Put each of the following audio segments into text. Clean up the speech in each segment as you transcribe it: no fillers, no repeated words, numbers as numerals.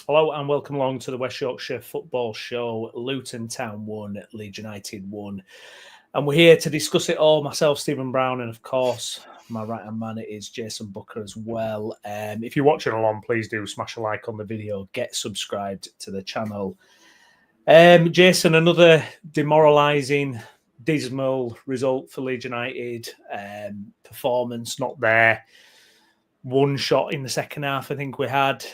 Hello and welcome along to the West Yorkshire Football Show. Luton Town 1, Leeds United 1. And we're here to discuss it all. Myself, Stephen Brown, and of course, my right-hand man is Jason Booker as well. If you're watching along, please do smash a like on the video. Get subscribed to the channel. Jason, another demoralising, dismal result for Leeds United. Performance not there. One shot in the second half, I think we had.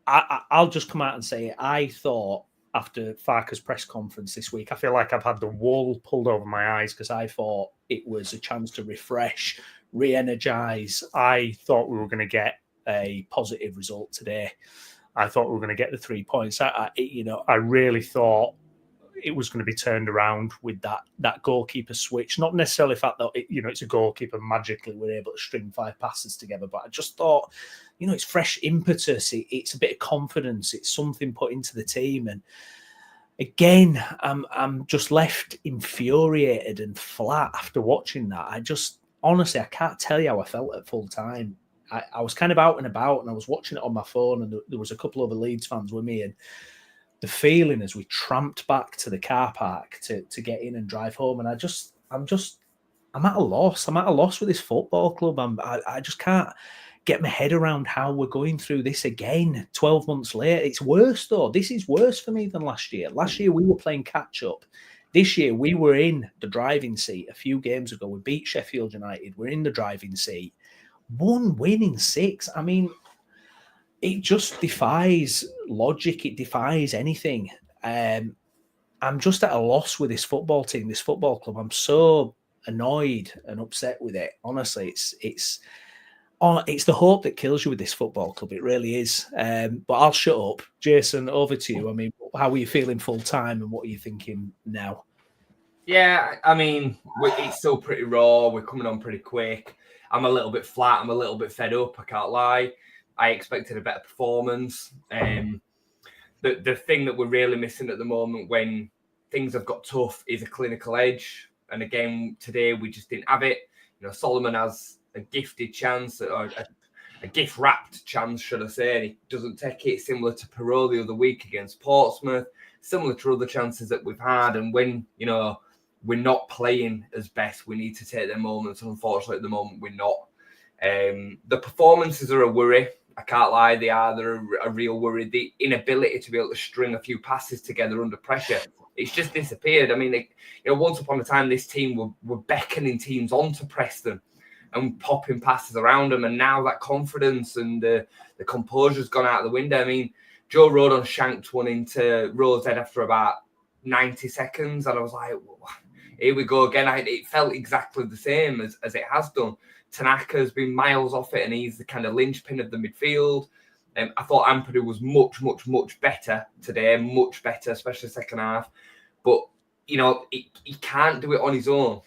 I'll just come out and say it. I thought after Farke's press conference this week, I feel like I've had the wool pulled over my eyes because I thought it was a chance to refresh, re-energise. I thought we were going to get a positive result today. I thought we were going to get the 3 points. I really thought it was going to be turned around with that goalkeeper switch. Not necessarily the fact that it's a goalkeeper magically we're able to string 5 passes together, but I just thought, it's fresh impetus. It's a bit of confidence. It's something put into the team. And again, I'm just left infuriated and flat after watching that. Honestly, I can't tell you how I felt at full time. I was kind of out and about and I was watching it on my phone and there was a couple of other Leeds fans with me, and the feeling as we tramped back to the car park to get in and drive home, and I'm at a loss. I'm at a loss with this football club. I just can't get my head around how we're going through this again 12 months later. It's worse though. This is worse for me than last year. Last year we were playing catch up. This year we were in the driving seat. A few games ago we beat Sheffield United. We're in the driving seat. 1 win in 6. I mean, it just defies logic. It defies anything. I'm just at a loss with this football team, this football club. I'm so annoyed and upset with it. Honestly, it's the hope that kills you with this football club. It really is. But I'll shut up. Jason, over to you. I mean, how are you feeling full time and what are you thinking now? Yeah, I mean, it's still pretty raw. We're coming on pretty quick. I'm a little bit flat. I'm a little bit fed up. I can't lie. I expected a better performance. The thing that we're really missing at the moment when things have got tough is a clinical edge. And again, today we just didn't have it. Solomon has a gifted chance, or a gift-wrapped chance, should I say, and he doesn't take it, similar to Perot the other week against Portsmouth, similar to other chances that we've had. And when, we're not playing as best, we need to take their moments. And unfortunately, at the moment, we're not. The performances are a worry. I can't lie, they are. They're a real worry. The inability to be able to string a few passes together under pressure, it's just disappeared. I mean, once upon a time, this team were beckoning teams on to press them and popping passes around them. And now that confidence and the composure's gone out the window. I mean, Joe Rodon shanked one into Rose's head after about 90 seconds. And I was like, here we go again. It felt exactly the same as it has done. Tanaka's been miles off it, and he's the kind of linchpin of the midfield. I thought Ampadu was much, much, much better today, much better, especially second half. But, he can't do it on his own.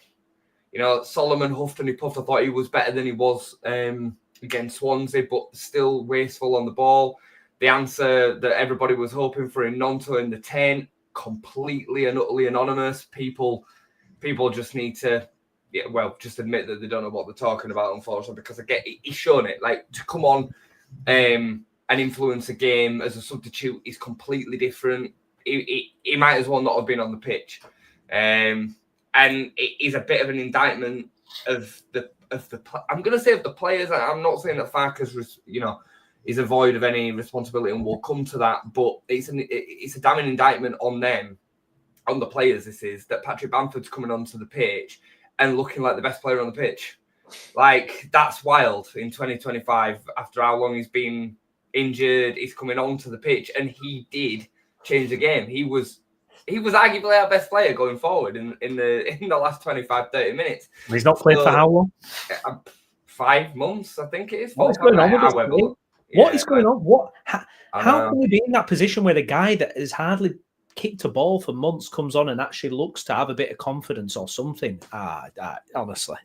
Solomon huffed and he puffed. I thought he was better than he was against Swansea, but still wasteful on the ball. The answer that everybody was hoping for in Nonto in the 10, completely and utterly anonymous. People just need to, just admit that they don't know what they're talking about, unfortunately, because he's shown it. Like, to come on and influence a game as a substitute is completely different. He might as well not have been on the pitch. And it is a bit of an indictment of the I'm going to say of the players. I'm not saying that Farke's, is void of any responsibility, and we'll come to that. But it's a damning indictment on them, on the players. This is that Patrick Bamford's coming onto the pitch and looking like the best player on the pitch. Like, that's wild in 2025. After how long he's been injured, he's coming onto the pitch, and he did change the game. He was arguably our best player going forward in the last 25, 30 minutes. He's not played for how long? 5 months, I think it is. What is going on with this game? What is going on? How can we be in that position where the guy that has hardly kicked a ball for months comes on and actually looks to have a bit of confidence or something? Honestly.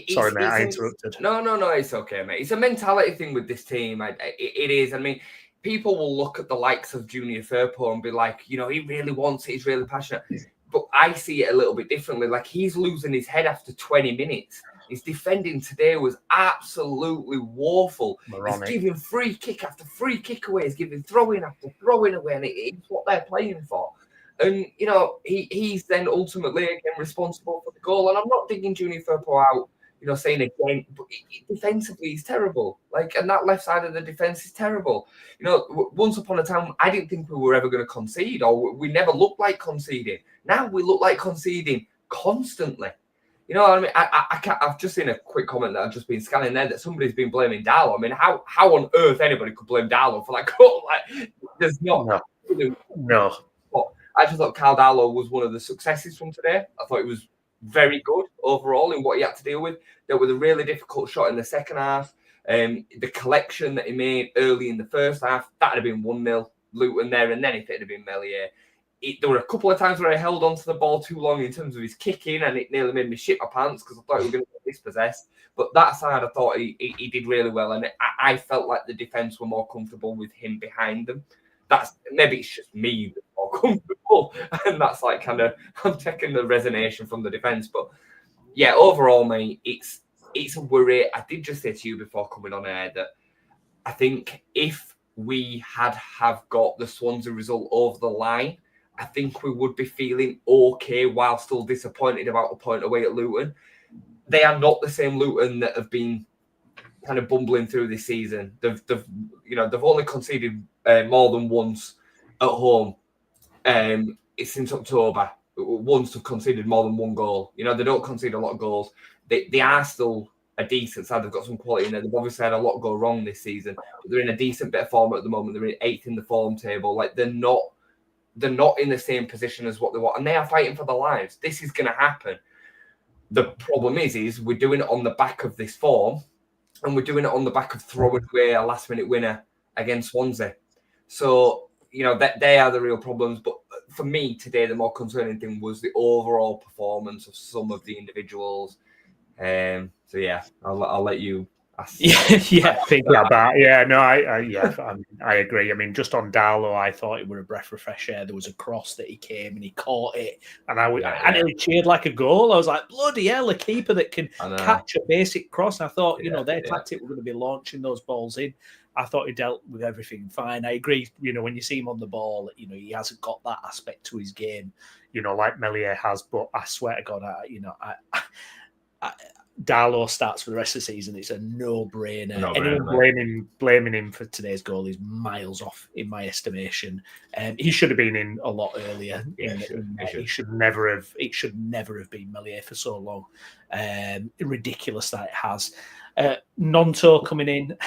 Sorry, mate, I interrupted. No, it's okay, mate. It's a mentality thing with this team. It is. I mean, people will look at the likes of Junior Firpo and be like, he really wants it. He's really passionate. But I see it a little bit differently. Like, he's losing his head after 20 minutes. His defending today was absolutely woeful. Moronic. He's giving free kick after free kick away. He's giving throw-in after throw-in away, and it's what they're playing for. And, you know, he's then ultimately, again, responsible for the goal. And I'm not digging Junior Firpo out, you know, saying again, but defensively, he's terrible. Like, and that left side of the defence is terrible. You know, once upon a time, I didn't think we were ever going to concede, or we never looked like conceding. Now we look like conceding constantly. You know what I mean? I've just seen a quick comment that I've just been scanning there that somebody's been blaming Darlow. I mean, how on earth anybody could blame Darlow for that goal? Like, there's not. No. But I just thought Carl Darlow was one of the successes from today. I thought it was very good overall in what he had to deal with. There was a really difficult shot in the second half. The collection that he made early in the first half, that would have been 1-0 Luton there. And then if it had been Meslier, there were a couple of times where I held on to the ball too long in terms of his kicking, and it nearly made me shit my pants because I thought he was going to get dispossessed. But that side, I thought he did really well, and I felt like the defence were more comfortable with him behind them. That's maybe it's just me that's more comfortable, and that's like kind of I'm taking the resignation from the defence. But yeah, overall, mate, it's a worry. I did just say to you before coming on air that I think if we have got the Swansea result over the line, I think we would be feeling okay while still disappointed about a point away at Luton. They are not the same Luton that have been kind of bumbling through this season. They've only conceded more than once at home. It's since October. Once they've conceded more than one goal. You know, they don't concede a lot of goals. They are still a decent side. They've got some quality in there. They've obviously had a lot go wrong this season. But they're in a decent bit of form at the moment. They're in 8th in the form table. Like they're not in the same position as what they want, and they are fighting for their lives. This is going to happen. The problem is we're doing it on the back of this form, and we're doing it on the back of throwing away a last-minute winner against Swansea. So, you know, that they are the real problems. But for me today, the more concerning thing was the overall performance of some of the individuals. So yeah, I'll let you. I agree. I mean, just on Darlow, I thought it were a breath of fresh air. There was a cross that he came and he caught it, and I nearly cheered like a goal. I was like, bloody hell, a keeper that can catch a basic cross. I thought, you know, their tactic were going to be launching those balls in. I thought he dealt with everything fine. I agree. You know, when you see him on the ball, you know, he hasn't got that aspect to his game, you know, like Meslier has. But I swear to God, Darlow starts for the rest of the season. It's a no-brainer. Anyone blaming him for today's goal is miles off, in my estimation. He should have been in a lot earlier. It should never have been Meslier for so long. Ridiculous that it has. Nonto coming in.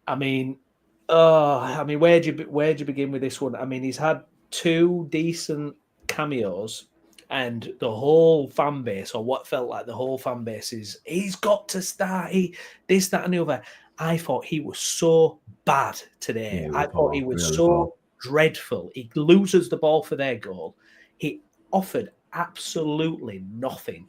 I mean, where do you begin with this one? I mean, he's had 2 decent cameos. And the whole fan base, or what felt like the whole fan base, is he's got to start. This, that, and the other. I thought he was so bad today. I thought he was so dreadful. He loses the ball for their goal. He offered absolutely nothing.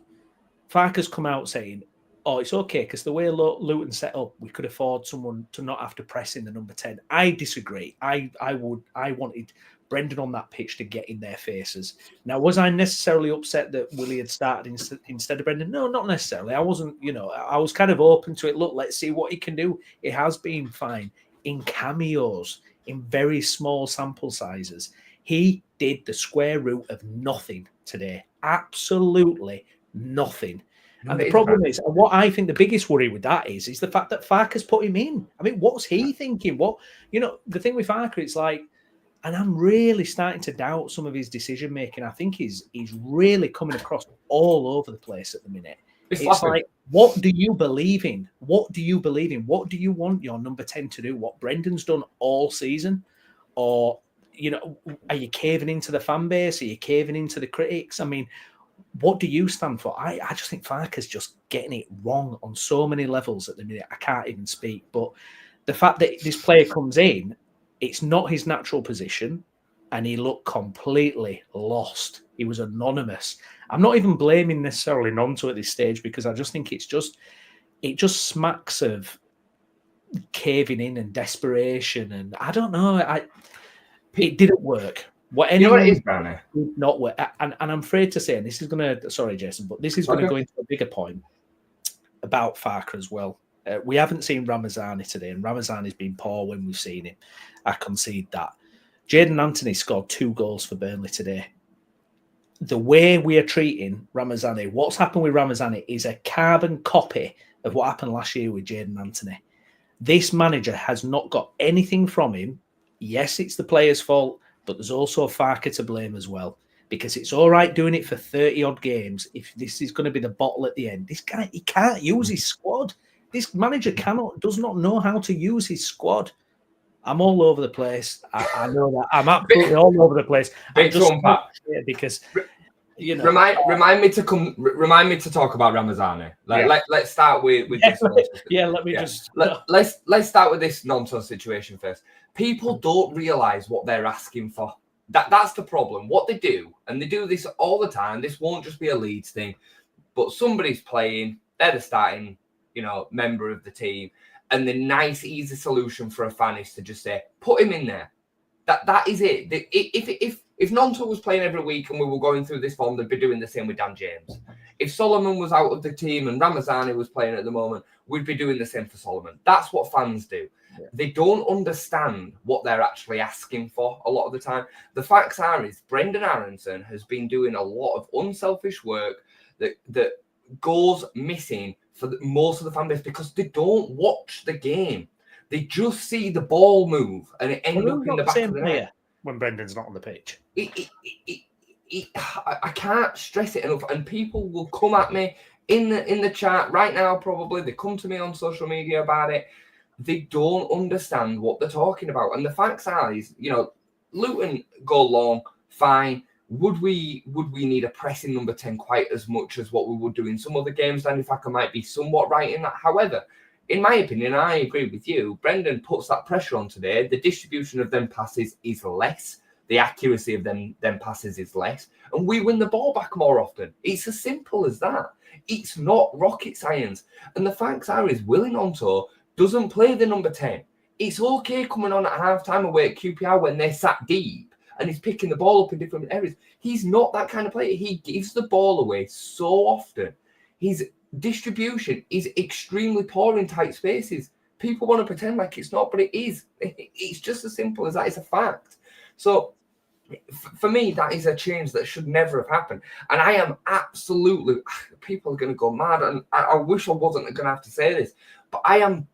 Farke's come out saying, "Oh, it's okay because the way Luton set up, we could afford someone to not have to press in the number 10." I disagree. I wanted Brendan on that pitch to get in their faces. Now, was I necessarily upset that Willie had started instead of Brendan? No, not necessarily. I wasn't, you know, I was kind of open to it. Look, let's see what he can do. It has been fine in cameos, in very small sample sizes. He did the square root of nothing today. Absolutely nothing. And the problem is, and what I think the biggest worry with that is the fact that Farke's put him in. I mean, what's he thinking? The thing with Farke, it's like, and I'm really starting to doubt some of his decision making. I think he's really coming across all over the place at the minute. It's like, what do you believe in? What do you believe in? What do you want your number 10 to do? What Brendan's done all season? Or, you know, are you caving into the fan base? Are you caving into the critics? I mean, what do you stand for? I just think Farke's just getting it wrong on so many levels at the minute. I can't even speak. But the fact that this player comes in, it's not his natural position, and he looked completely lost. He was anonymous. I'm not even blaming necessarily Nonto at this stage, because I just think it just smacks of caving in and desperation, and I don't know. It didn't work. What You know what it anyone is, Browney? not and I'm afraid to say, and this is going to, sorry, Jason, but this is going to go into a bigger point about Farke as well. We haven't seen Ramazani today, and Ramazani's been poor when we've seen him. I concede that. Jayden Anthony scored 2 goals for Burnley today. The way we are treating Ramazani, what's happened with Ramazani is a carbon copy of what happened last year with Jayden Anthony. This manager has not got anything from him. Yes, it's the player's fault, but there's also Farke to blame as well. Because it's all right doing it for 30-odd games if this is going to be the bottle at the end. This guy, he can't use his squad. This manager does not know how to use his squad. I'm all over the place. I know that. I'm absolutely all over the place. I'm just because remind me to talk about Ramazani. Let's start with this. Let me just let's start with this nonsense situation first. People don't realise what they're asking for. That's the problem. What they do, and they do this all the time. This won't just be a Leeds thing, but somebody's playing. They're the starting, member of the team, and the nice, easy solution for a fan is to just say, put him in there. That is it. If Nonto was playing every week and we were going through this form, they'd be doing the same with Dan James. If Solomon was out of the team and Ramazani was playing at the moment, we'd be doing the same for Solomon. That's what fans do. Yeah. They don't understand what they're actually asking for a lot of the time. The facts are is Brendan Aronson has been doing a lot of unselfish work that goes missing for most of the fan base because they don't watch the game. They just see the ball move and it ends up in the back of the net. When Brendan's not on the pitch. I can't stress it enough. And people will come at me in the chat right now, probably. They come to me on social media about it. They don't understand what they're talking about. And the facts are, Luton go long, fine. Would we need a pressing number 10 quite as much as what we would do in some other games? Danny Facker might be somewhat right in that. However, in my opinion, I agree with you. Brendan puts that pressure on today. The distribution of them passes is less. The accuracy of them passes is less. And we win the ball back more often. It's as simple as that. It's not rocket science. And the facts are is Willie Nonto doesn't play the number 10. It's okay coming on at half-time away at QPR when they're sat deep and he's picking the ball up in different areas. He's not that kind of player. He gives the ball away so often. His distribution is extremely poor in tight spaces. People want to pretend like it's not, but it is. It's just as simple as that. It's a fact. So for me, that is a change that should never have happened. And I am absolutely, people are going to go mad. And I wish I wasn't going to have to say this, but I am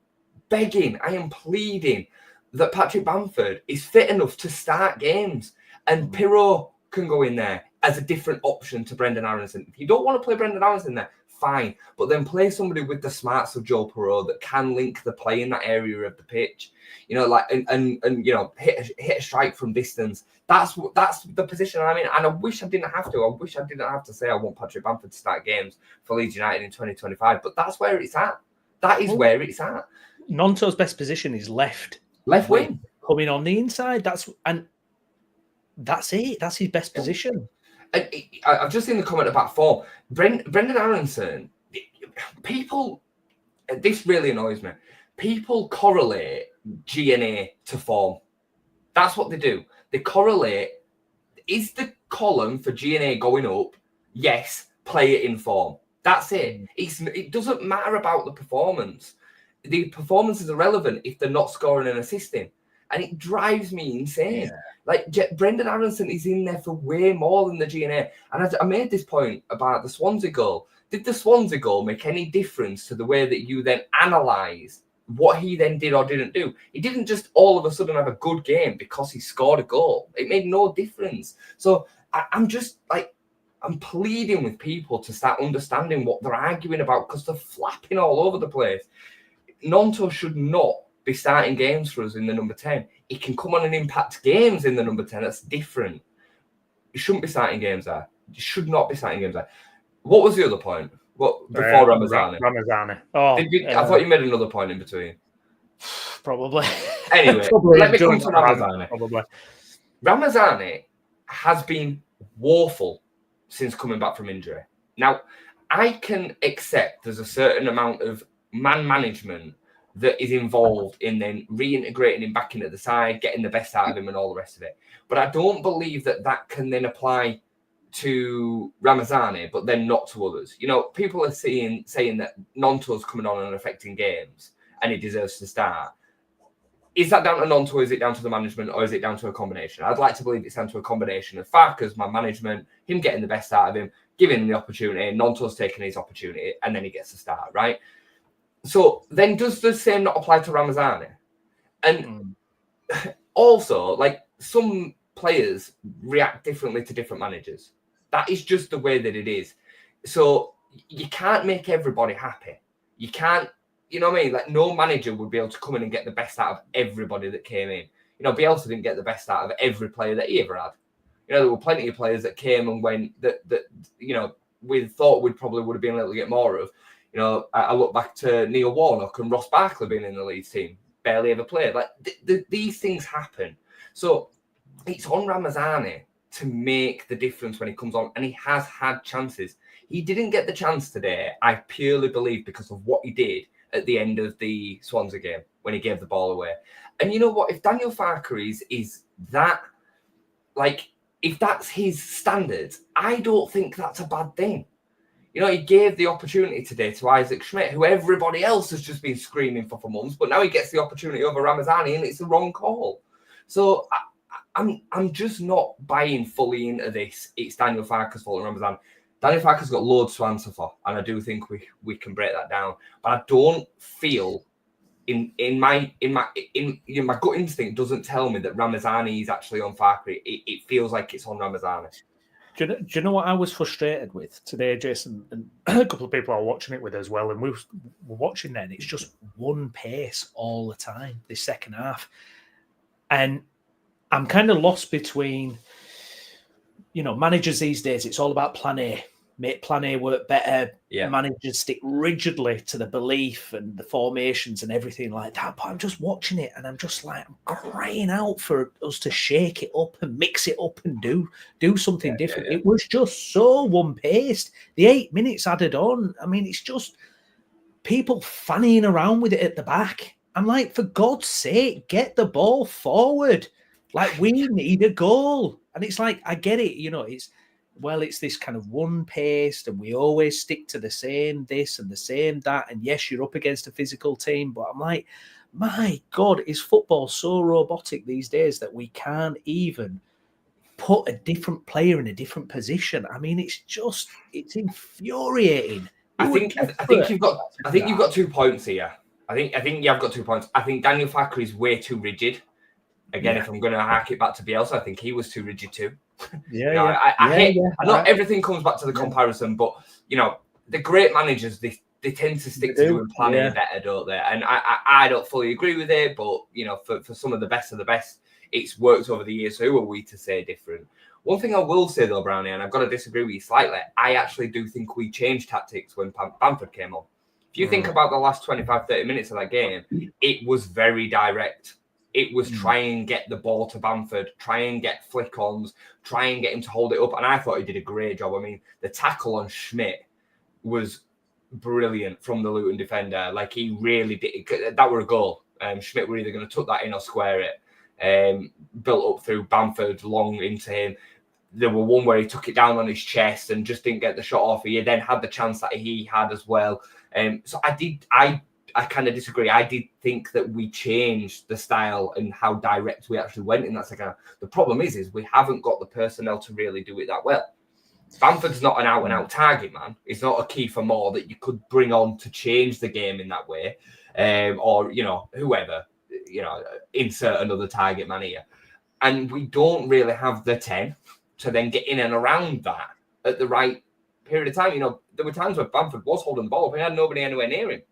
begging, I am pleading that Patrick Bamford is fit enough to start games and Pirro can go in there as a different option to Brendan Aronson. If you don't want to play Brendan Aronson there, fine, but then play somebody with the smarts of Joe Pirro that can link the play in that area of the pitch, hit a strike from distance. That's the position I'm in, and I wish I didn't have to. I wish I didn't have to say I want Patrick Bamford to start games for Leeds United in 2025, but that's where it's at. That is where it's at. Nonto's best position is left wing, coming on the inside. That's it. That's his best position. I've just seen the comment about form. Brendan Aronson, people, this really annoys me. People correlate GNA to form. That's what they do. They correlate. Is the column for GNA going up? Yes, play it in form. That's it. It doesn't matter about the performance. The performance is irrelevant if they're not scoring and assisting. And it drives me insane. Yeah. Like, Brendan Aronson is in there for way more than the GNA. And I made this point about the Swansea goal. Did the Swansea goal make any difference to the way that you then analyse what he then did or didn't do? He didn't just all of a sudden have a good game because he scored a goal. It made no difference. So I'm just like, I'm pleading with people to start understanding what they're arguing about because they're flapping all over the place. Nonto should not be starting games for us in the number 10. He can come on and impact games in the number 10. That's different. He shouldn't be starting games there. He should not be starting games there. What was the other point? What before Ramazani? Ramazani. Oh, I thought you made another point in between. Probably. Anyway, let me come to Ramazani. Probably. Ramazani has been woeful since coming back from injury. Now, I can accept there's a certain amount of man management that is involved in then reintegrating him back into the side, getting the best out of him and all the rest of it. But I don't believe that can then apply to Ramazani, but then not to others. You know, people are saying that Nonto's coming on and affecting games and he deserves to start. Is that down to Nonto, or is it down to the management, or is it down to a combination? I'd like to believe it's down to a combination of Farkas, my management, him getting the best out of him, giving him the opportunity, Nonto's taking his opportunity, and then he gets to start, right? So then does the same not apply to Ramazani? And also, like, some players react differently to different managers. That is just the way that it is. So you can't make everybody happy. You can't, you know what I mean? Like, no manager would be able to come in and get the best out of everybody that came in. You know, Bielsa didn't get the best out of every player that he ever had. You know, there were plenty of players that came and went that you know, we thought would have been a little bit more of. You know, I look back to Neil Warnock and Ross Barkley being in the Leeds team, barely ever played. Like, these things happen. So it's on Ramazani to make the difference when he comes on, and he has had chances. He didn't get the chance today, I purely believe, because of what he did at the end of the Swansea game when he gave the ball away. And you know what? If Daniel Farker is that, like, if that's his standards, I don't think that's a bad thing. You know, he gave the opportunity today to Isaac Schmidt, who everybody else has just been screaming for months, but now he gets the opportunity over Ramazani, and it's the wrong call. So I'm just not buying fully into this. It's Daniel Farker's fault and Ramazani. Daniel Farker's got loads to answer for, and I do think we can break that down. But I don't feel in my gut instinct doesn't tell me that Ramazani is actually on Farker. It feels like it's on Ramazani. Do you know what I was frustrated with today, Jason? And a couple of people are watching it with as well. And we're watching then. It's just one pace all the time, this second half. And I'm kind of lost between, you know, managers these days. It's all about plan A. Make plan A work better. Yeah. Managers stick rigidly to the belief and the formations and everything like that. But I'm just watching it and I'm just like, I'm crying out for us to shake it up and mix it up and do something different. It was just so one-paced. The 8 minutes added on. I mean, it's just people fanning around with it at the back. I'm like, for God's sake, get the ball forward. Like, we need a goal. And it's like, I get it, you know, it's this kind of one-paced and we always stick to the same this and the same that. And yes, you're up against a physical team, but I'm like, my God, is football so robotic these days that we can't even put a different player in a different position? I mean, it's infuriating. I think you've got 2 points here. I think you've got 2 points. I think Daniel Farker is way too rigid. Again, if I'm going to hark it back to Bielsa, I think he was too rigid too. I know everything comes back to the comparison, but you know, the great managers they tend to stick to doing planning better, don't they? And I don't fully agree with it, but you know, for some of the best, it's worked over the years. So who are we to say different? One thing I will say though, Brownie, and I've got to disagree with you slightly, I actually do think we changed tactics when Bamford came on. If you think about the last 25-30 minutes of that game, it was very direct. It was try and get the ball to Bamford, try and get flick-ons, try and get him to hold it up. And I thought he did a great job. I mean, the tackle on Schmidt was brilliant from the Luton defender. Like, he really did. That were a goal. Schmidt were either going to tuck that in or square it. Built up through Bamford, long into him. There were one where he took it down on his chest and just didn't get the shot off. He then had the chance that he had as well. So I kind of disagree. I did think that we changed the style and how direct we actually went in that second half. The problem is we haven't got the personnel to really do it that well. Bamford's not an out-and-out target man. He's not a key for more that you could bring on to change the game in that way. Or, you know, whoever, you know, insert another target man here. And we don't really have the 10 to then get in and around that at the right period of time. You know, there were times where Bamford was holding the ball up and had nobody anywhere near him.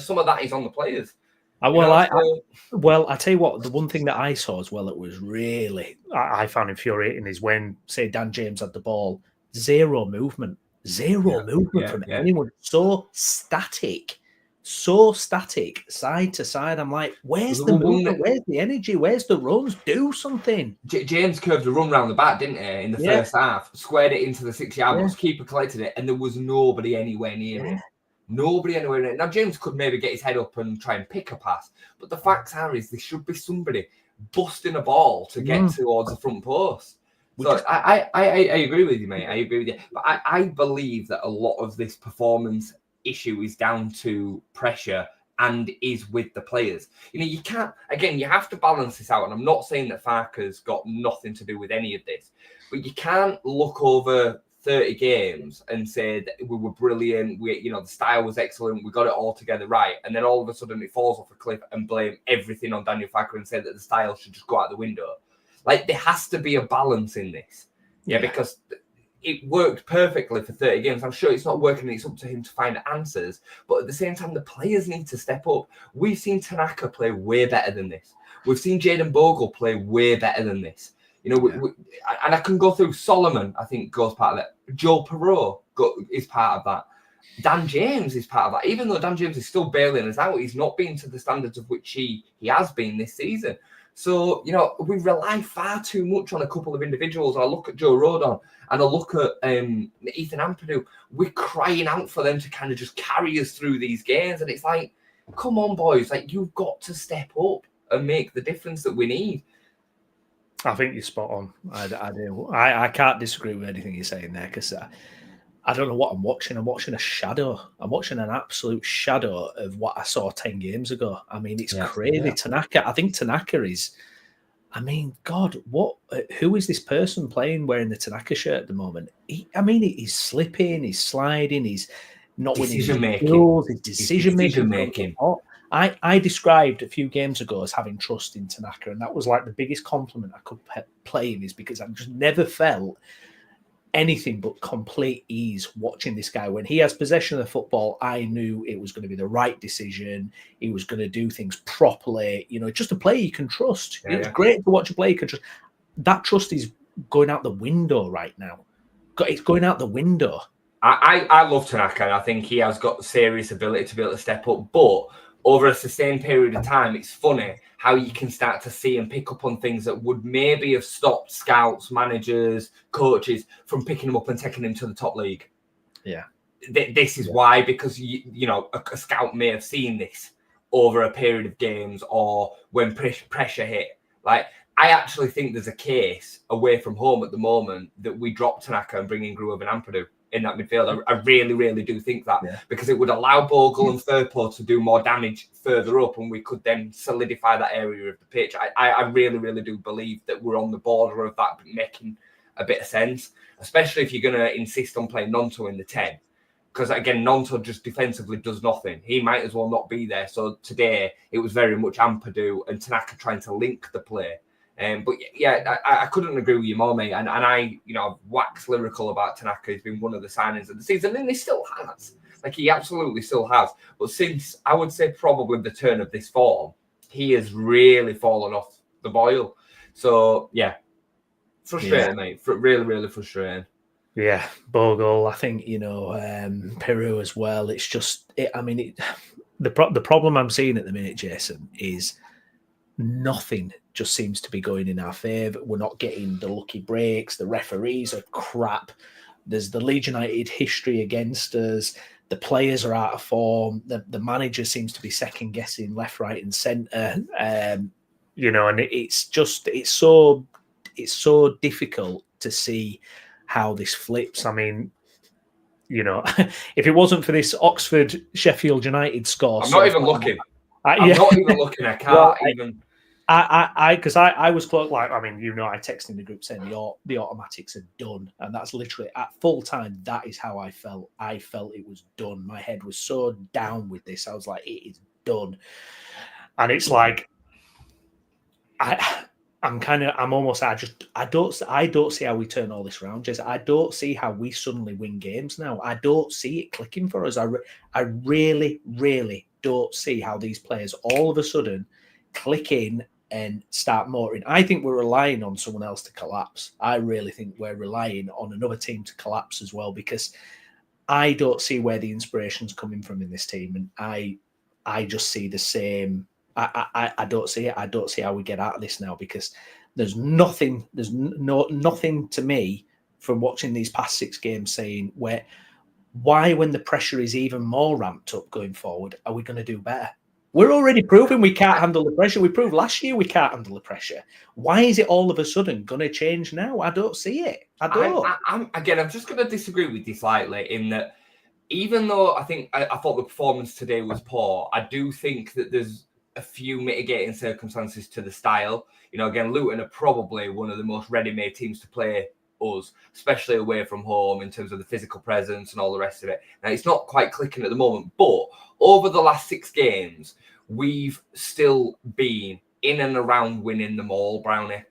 Some of that is on the players. I tell you what, the one thing that I saw as well that was really I found infuriating is when, say, Dan James had the ball, zero movement from anyone. So static, side to side. I'm like, where's the movement? Where's the energy? Where's the runs? Do something. James curved a run round the back, didn't he, in the first half? Squared it into the 6-yard box. Keeper collected it, and there was nobody anywhere near him. Nobody anywhere near. Now, James could maybe get his head up and try and pick a pass, but the facts are is there should be somebody busting a ball to get towards the front post. So I agree with you, mate. I agree with you. But I believe that a lot of this performance issue is down to pressure and is with the players. You know, you can't, again, you have to balance this out. And I'm not saying that Farke's got nothing to do with any of this, but you can't look over 30 games and say that we were brilliant, the style was excellent, we got it all together right, and then all of a sudden it falls off a cliff and blame everything on Daniel Farke and say that the style should just go out the window. Like, there has to be a balance in this. Yeah, because it worked perfectly for 30 games. I'm sure it's not working, it's up to him to find answers, but at the same time, the players need to step up. We've seen Tanaka play way better than this. We've seen Jayden Bogle play way better than this. You know, and I can go through. Solomon, I think, goes part of that. Joe Perreault is part of that. Dan James is part of that. Even though Dan James is still bailing us out, he's not been to the standards of which he has been this season. So, you know, we rely far too much on a couple of individuals. I look at Joe Rodon and I look at Ethan Ampadu. We're crying out for them to kind of just carry us through these games. And it's like, come on, boys. Like, you've got to step up and make the difference that we need. I think you're spot on. I do. I can't disagree with anything you're saying there, because I don't know what I'm watching. I'm watching a shadow. I'm watching an absolute shadow of what I saw 10 games ago. I mean, it's crazy. Yeah. Tanaka, I think Tanaka is, I mean, God, who is this person playing wearing the Tanaka shirt at the moment? He's slipping, he's sliding, he's not winning his goals, his decision making. I described a few games ago as having trust in Tanaka, and that was like the biggest compliment I could play him, is because I've just never felt anything but complete ease watching this guy. When he has possession of the football, I knew it was going to be the right decision. He was going to do things properly. You know, just a player you can trust. Yeah, it's great to watch a player you can trust. That trust is going out the window right now. It's going out the window. I love Tanaka, and I think he has got serious ability to be able to step up, but over a sustained period of time, it's funny how you can start to see and pick up on things that would maybe have stopped scouts, managers, coaches from picking him up and taking him to the top league. Yeah. This is why, because, a scout may have seen this over a period of games or when pressure hit. Like, I actually think there's a case away from home at the moment that we drop Tanaka and bring in Gruev and Ampadu in that midfield. I really, really do think that, because it would allow Bogle and Firpo to do more damage further up, and we could then solidify that area of the pitch. I really, really do believe that we're on the border of that making a bit of sense, especially if you're going to insist on playing Nonto in the 10. Because, again, Nonto just defensively does nothing. He might as well not be there. So today, it was very much Ampadu and Tanaka trying to link the play. But yeah, I couldn't agree with you more, mate. And I, wax lyrical about Tanaka. He's been one of the signings of the season, and he still has. Like, he absolutely still has. But since, I would say, probably the turn of this form, he has really fallen off the boil. So, yeah, frustrating, mate. Really, really frustrating. Yeah, Bogle, I think, Peru as well. It's just, the problem I'm seeing at the minute, Jason, is nothing just seems to be going in our favour. We're not getting the lucky breaks. The referees are crap. There's the Leeds United history against us. The players are out of form. The manager seems to be second guessing left, right, and centre. And it's so difficult to see how this flips. I mean, if it wasn't for this Oxford Sheffield United score, I'm not even looking. I'm not even looking. I can't even. Because I was close, I texted in the group saying the automatics are done, and that's literally at full time. That is how I felt. I felt it was done. My head was so down with this. I was like, it is done, and it's like I don't see how we turn all this around, Jez. I don't see how we suddenly win games now. I don't see it clicking for us. I really, really don't see how these players all of a sudden click in and start motoring. I think we're relying on someone else to collapse. I really think we're relying on another team to collapse as well, because I don't see where the inspiration's coming from in this team, and I just see the same. I don't see it. I don't see how we get out of this now, because there's nothing to me from watching these past 6 games saying why, when the pressure is even more ramped up going forward, are we going to do better? We're already proving we can't handle the pressure. We proved last year we can't handle the pressure. Why is it all of a sudden going to change now? I don't see it. I don't. I'm just going to disagree with you slightly in that even though I thought the performance today was poor, I do think that there's a few mitigating circumstances to the style. Again, Luton are probably one of the most ready-made teams to play us, especially away from home in terms of the physical presence and all the rest of it. Now, it's not quite clicking at the moment, but over the last 6 games, we've still been in and around winning them all, Brownie.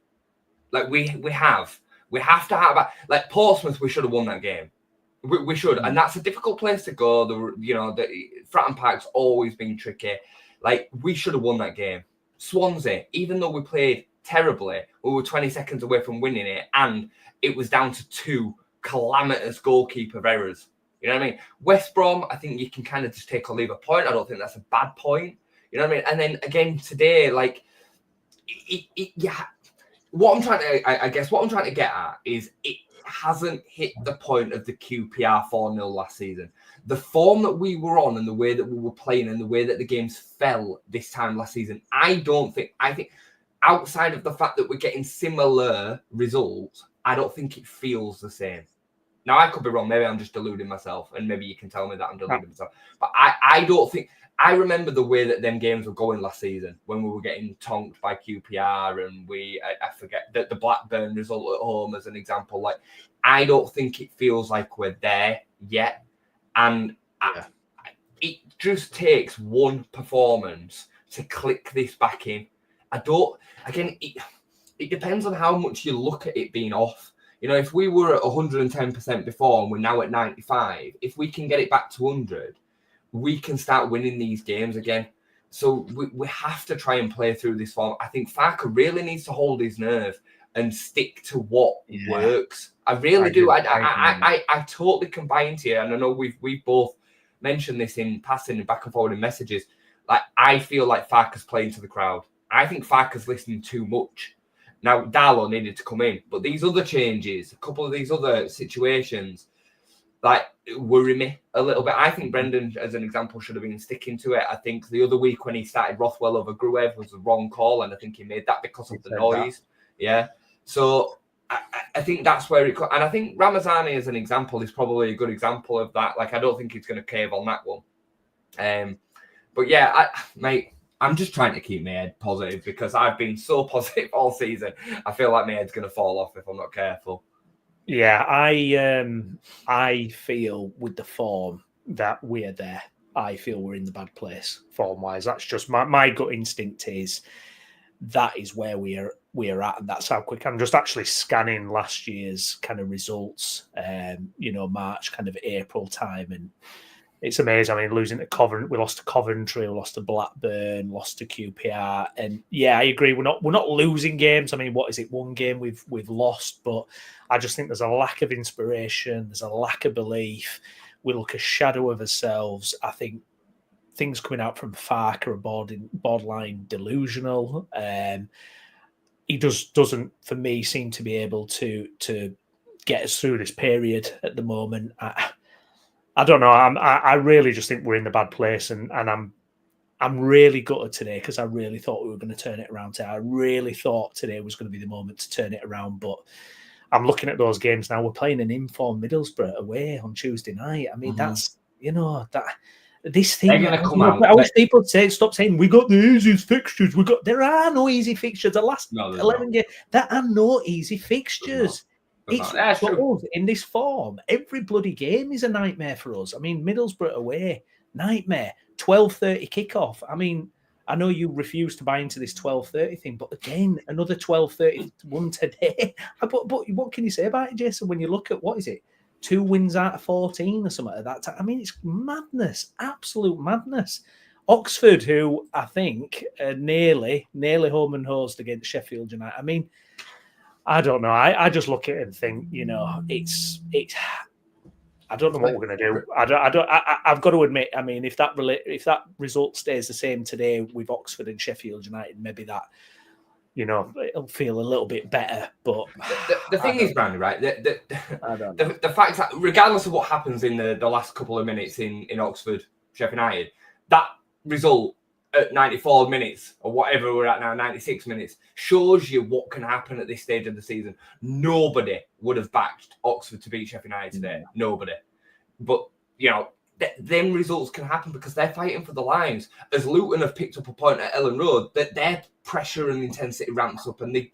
Like we have to have like Portsmouth. We should have won that game. We should, and that's a difficult place to go. The Fratton Park's always been tricky. Like we should have won that game. Swansea, even though we played terribly, we were 20 seconds away from winning it, and it was down to 2 calamitous goalkeeper errors. You know what I mean? West Brom, I think you can kind of just take or leave a point. I don't think that's a bad point. You know what I mean? And then again today, like, what I'm trying to get at is it hasn't hit the point of the QPR 4-0 last season. The form that we were on and the way that we were playing and the way that the games fell this time last season, I think outside of the fact that we're getting similar results, I don't think it feels the same. Now, I could be wrong. Maybe I'm just deluding myself, and maybe you can tell me that I'm deluding myself. But I don't think... I remember the way that them games were going last season when we were getting tonked by QPR and I forget the Blackburn result at home as an example. Like, I don't think it feels like we're there yet. And it just takes one performance to click this back in. It depends on how much you look at it being off. If we were at 110% before and we're now at 95, if we can get it back to 100, we can start winning these games again. So we have to try and play through this form. I think Farke really needs to hold his nerve and stick to what works. I really do. I totally can buy into you. And I know we've both mentioned this in passing and back and forward in messages. Like, I feel like Farke's playing to the crowd. I think Farke's listening too much. Now, Darlow needed to come in, but these other changes, a couple of these other situations, like, worry me a little bit. I think Brendan, as an example, should have been sticking to it. I think the other week when he started Rothwell over Gruev was the wrong call, and I think he made that because of the noise. Yeah. So I think that's where it... And I think Ramazani, as an example, is probably a good example of that. Like, I don't think he's going to cave on that one. But yeah, mate, I'm just trying to keep my head positive because I've been so positive all season. I feel like my head's going to fall off if I'm not careful. Yeah, I feel with the form that we're there. I feel we're in the bad place form-wise. That's just my gut instinct is that is where we're at, and that's how quick. I'm just actually scanning last year's kind of results, March, kind of April time, and it's amazing. I mean, losing to Coventry, we lost to Coventry, we lost to Blackburn, lost to QPR, and yeah, I agree. We're not losing games. I mean, what is it? One game we've lost, but I just think there's a lack of inspiration. There's a lack of belief. We look a shadow of ourselves. I think things coming out from Farke are borderline delusional. He doesn't, for me, seem to be able to get us through this period at the moment. I don't know. I really just think we're in the bad place, and I'm really gutted today because I really thought we were going to turn it around today. I really thought today was going to be the moment to turn it around, but I'm looking at those games now. We're playing an informed Middlesbrough away on Tuesday night. I mean, that's this thing. They're going to come out. I wish people stop saying we got the easiest fixtures. There are no easy fixtures. The last 11 games, there are no easy fixtures. It's for us in this form. Every bloody game is a nightmare for us. I mean, Middlesbrough away, nightmare. 12:30 kickoff. I mean, I know you refuse to buy into this 12:30 thing, but again, another 12:31 today. But what can you say about it, Jason? When you look at what is it, 2 wins out of 14 or something like that? I mean, it's madness, absolute madness. Oxford, who I think are nearly home and hosed against Sheffield United. I mean, I don't know. I just look at it and think, it's. I don't know what we're going to do. I've got to admit. I mean, if that result stays the same today with Oxford and Sheffield United, maybe it'll feel a little bit better. But the thing is, Brownie, right? The fact that regardless of what happens in the last couple of minutes in Oxford, Sheffield United, that result at 94 minutes or whatever we're at now, 96 minutes, shows you what can happen at this stage of the season. Nobody would have backed Oxford to beat Sheffield United today. Nobody. But, them results can happen because they're fighting for the lives. As Luton have picked up a point at Ellen Road, that their pressure and intensity ramps up, and they've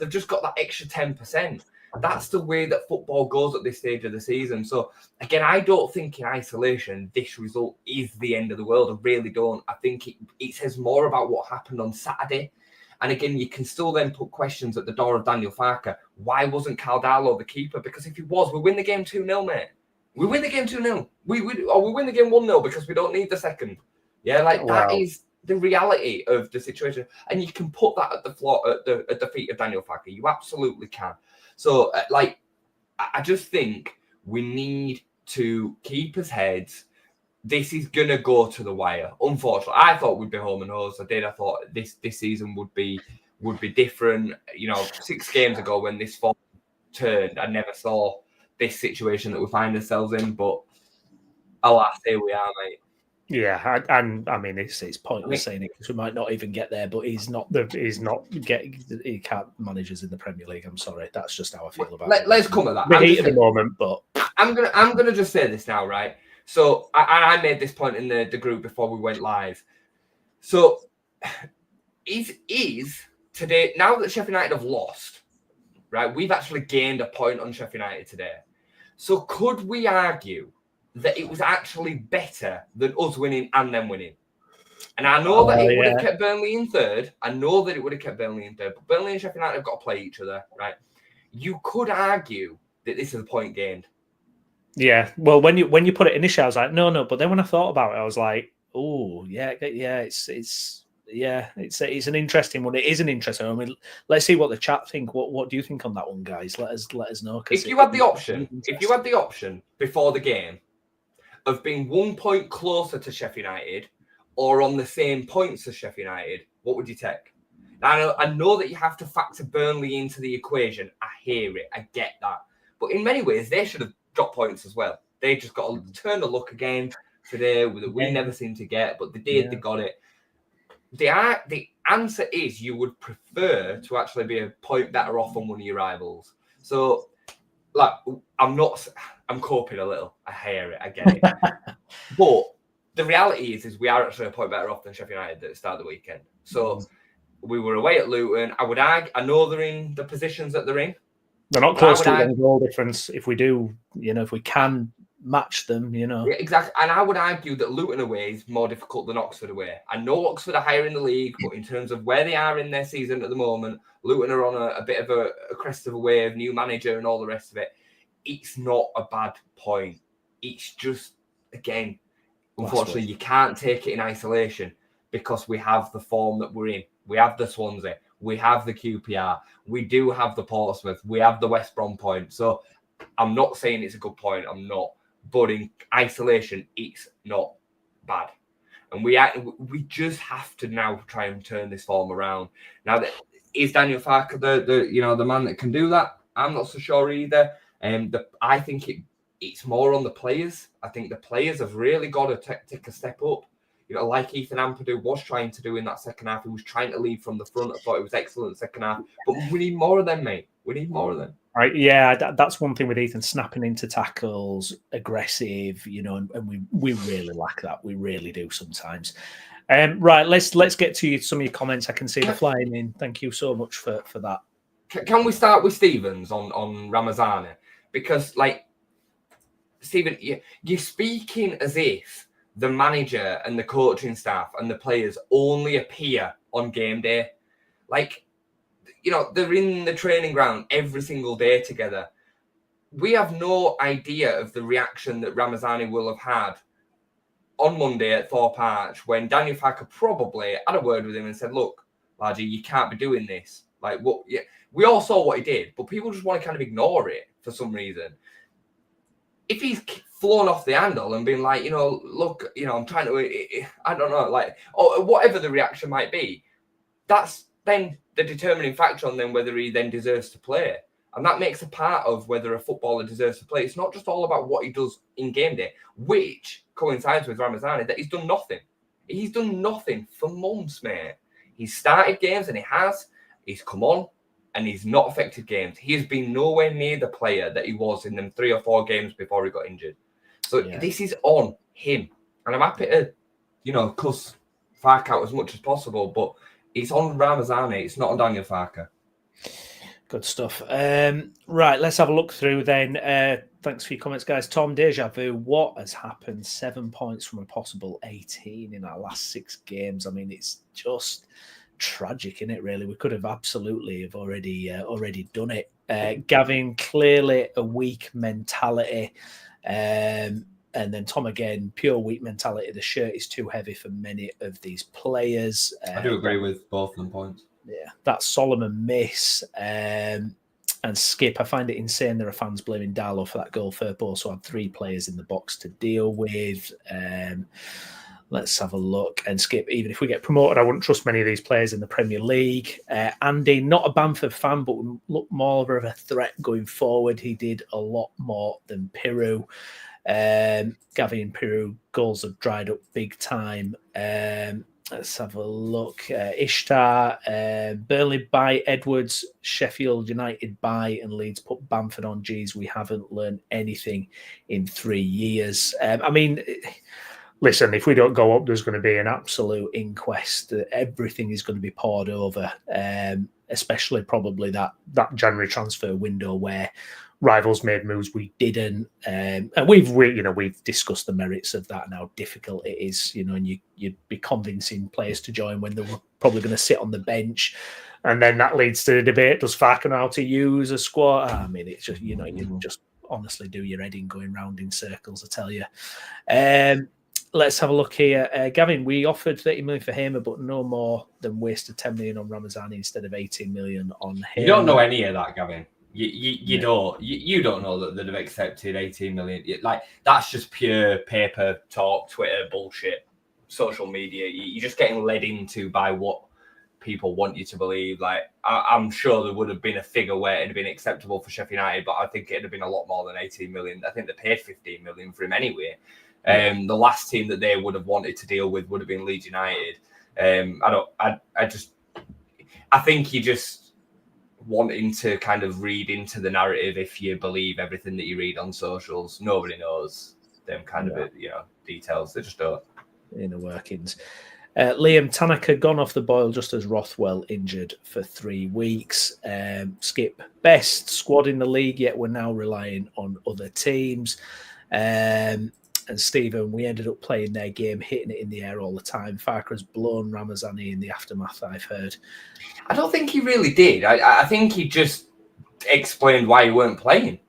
just got that extra 10%. That's the way that football goes at this stage of the season. So again, I don't think in isolation this result is the end of the world. I really don't. I think it says more about what happened on Saturday. And again, you can still then put questions at the door of Daniel Farke. Why wasn't Caldalo the keeper? Because if he was, we win the game 2-0, mate. We win the game 2-0. We win the game 1-0 because we don't need the second. Yeah, that is the reality of the situation. And you can put that at the floor, at the feet of Daniel Farke. You absolutely can. So, I just think we need to keep his heads. This is going to go to the wire. Unfortunately, I thought we'd be home and hose. I thought this season would be different. 6 games ago when this form turned, I never saw this situation that we find ourselves in. But alas, here we are, mate. Yeah, and I mean it's pointless saying it because we might not even get there. But he can't manage us in the Premier League. I'm sorry, that's just how I feel about it. Let's come at that. The heat at the moment, but I'm gonna just say this now, right? So I made this point in the group before we went live. So is today, now that Sheffield United have lost, right? We've actually gained a point on Sheffield United today. So could we argue that it was actually better than us winning and them winning? And I know that it would have kept Burnley in third. But Burnley and Sheffield United have got to play each other, right? You could argue that this is a point gained. Yeah. Well, when you put it initially, I was like, no. But then when I thought about it, I was like, oh, yeah. It's an interesting one. It is an interesting one. I mean, let's see what the chat think. What do you think on that one, guys? Let us know. If you had the option before the game of being 1 point closer to Sheffield United or on the same points as Sheffield United, what would you take? Now, I know that you have to factor Burnley into the equation. I hear it. I get that. But in many ways, they should have got points as well. They just got to turn the luck again today that we never seem to get, but they did. Yeah. They got it. The answer is you would prefer to actually be a point better off on one of your rivals. So, I'm coping a little. I hear it. I get it. But the reality is we are actually a point better off than Sheffield United at the start of the weekend. So we were away at Luton. I would argue, I know they're in the positions that they're in. They're not close to any goal difference. If we do, if we can match them, Yeah, exactly. And I would argue that Luton away is more difficult than Oxford away. I know Oxford are higher in the league, but in terms of where they are in their season at the moment, Luton are on a bit of a crest of a wave, new manager and all the rest of it. It's not a bad point. It's just, again, unfortunately, you can't take it in isolation because we have the form that we're in. We have the Swansea. We have the QPR. We do have the Portsmouth. We have the West Brom point. So I'm not saying it's a good point. I'm not. But in isolation, it's not bad. And we just have to now try and turn this form around. Now, is Daniel Farke the man that can do that? I'm not so sure either. I think it's more on the players. I think the players have really got to take a step up. Like Ethan Ampadu was trying to do in that second half. He was trying to lead from the front. I thought it was excellent second half. But we need more of them, mate. We need more of them. Right, yeah, that's one thing with Ethan, snapping into tackles, aggressive, and we really lack that. We really do sometimes. Right, let's get to some of your comments. I can see the flying in. Thank you so much for that. Can we start with Stevens on Ramazani? Because, Stephen, you're speaking as if the manager and the coaching staff and the players only appear on game day. They're in the training ground every single day together. We have no idea of the reaction that Ramazani will have had on Monday at Thorpe Arch when Daniel Farke probably had a word with him and said, look, Largy, you can't be doing this. We all saw what he did, but people just want to kind of ignore it for some reason. If he's flown off the handle and been like, look, I'm trying to, I don't know, or whatever the reaction might be, that's then the determining factor on then whether he then deserves to play. And that makes a part of whether a footballer deserves to play. It's not just all about what he does in game day, which coincides with Ramazani, that he's done nothing. He's done nothing for months, mate. He's started games and he's come on and he's not affected games. He has been nowhere near the player that he was in them 3 or 4 games before he got injured. So this is on him. And I'm happy to, cuss Farke out as much as possible, but it's on Ramazani. It's not on Daniel Farke. Good stuff. Right, let's have a look through then. Thanks for your comments, guys. Tom, Deja Vu, what has happened? 7 points from a possible 18 in our last 6 games. I mean, it's just tragic, isn't it, really? We could have absolutely already done it. Gavin, clearly a weak mentality. And then Tom again, pure weak mentality. The shirt is too heavy for many of these players. I do agree with both of them points. Yeah, that Solomon miss and Skip. I find it insane there are fans blaming Darlow for that goal. Firpo also had 3 players in the box to deal with. Let's have a look. And Skip, even if we get promoted, I wouldn't trust many of these players in the Premier League. Andy, not a Bamford fan, but look more of a threat going forward. He did a lot more than Piru. Gavi and Piru goals have dried up big time. Let's have a look. Ishtar, Burnley by Edwards, Sheffield United by, and Leeds put Bamford on. Geez, we haven't learned anything in 3 years. I mean, listen, if we don't go up, there's going to be an absolute inquest. Everything is going to be poured over, especially probably that January transfer window where rivals made moves we didn't, and we've discussed the merits of that and how difficult it is, and you'd be convincing players to join when they were probably going to sit on the bench, and then that leads to the debate: does Farke know how to use a squad? I mean, it's just you just honestly do your head in going round in circles, I tell you. Let's have a look here. Gavin, we offered 30 million for Hamer, but no more than wasted 10 million on Ramazani instead of 18 million on Hamer. You don't know any of that, Gavin. You don't. You don't know that they'd have accepted 18 million. Like, that's just pure paper talk, Twitter bullshit, social media. You're just getting led into by what people want you to believe. Like, I'm sure there would have been a figure where it'd have been acceptable for Sheffield United, but I think it'd have been a lot more than 18 million. I think they paid 15 million for him anyway. The last team that they would have wanted to deal with would have been Leeds United. I think you just wanting to kind of read into the narrative if you believe everything that you read on socials. Nobody knows them kind of details. They just don't. Inner workings. Liam, Tanaka gone off the boil just as Rothwell injured for 3 weeks. Skip, best squad in the league, yet we're now relying on other teams. And Stephen, we ended up playing their game, hitting it in the air all the time. Farke has blown Ramazani in the aftermath, I've heard. I don't think he really did. I think he just explained why he weren't playing.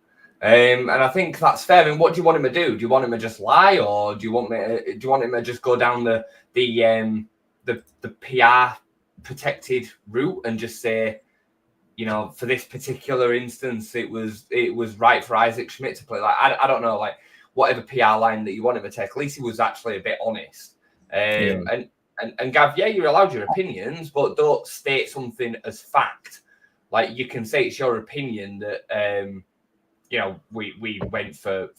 And I think that's fair. I mean, what do you want him to do? Do you want him to just lie, or do you want him to just go down the PR protected route and just say, for this particular instance, it was right for Isaac Schmidt to play? Like, I don't know, like, whatever PR line that you want him to take. At least he was actually a bit honest. And Gav, you're allowed your opinions, but don't state something as fact. Like, you can say it's your opinion that we went for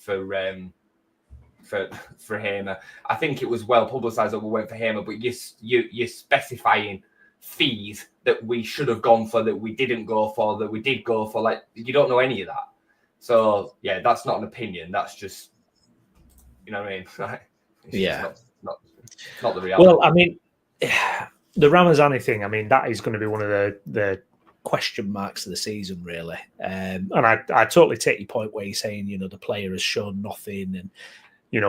Hamer. I think it was well publicised that we went for Hamer, but you're specifying fees that we should have gone for, that we didn't go for, that we did go for. Like, you don't know any of that. So that's not an opinion. That's just, you know what I mean? Right? It's not the reality. Well, I mean, the Ramazani thing, I mean, that is going to be one of the question marks of the season, really. And I totally take your point where you're saying, the player has shown nothing, and,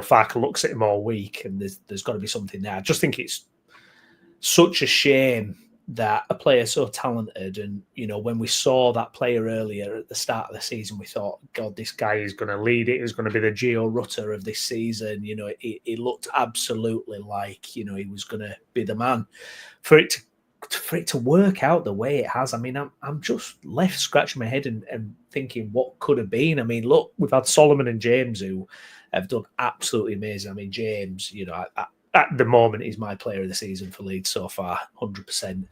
Farke looks at him all week, and there's got to be something there. I just think it's such a shame that a player so talented, and, when we saw that player earlier at the start of the season, we thought, God, this guy is going to lead it. He's going to be the Gio Rutter of this season. He looked absolutely like, he was going to be the man. For it to work out the way it has, I mean, I'm just left scratching my head and thinking what could have been. I mean, look, we've had Solomon and James who have done absolutely amazing. I mean, James, at the moment, he's my player of the season for Leeds so far, 100%.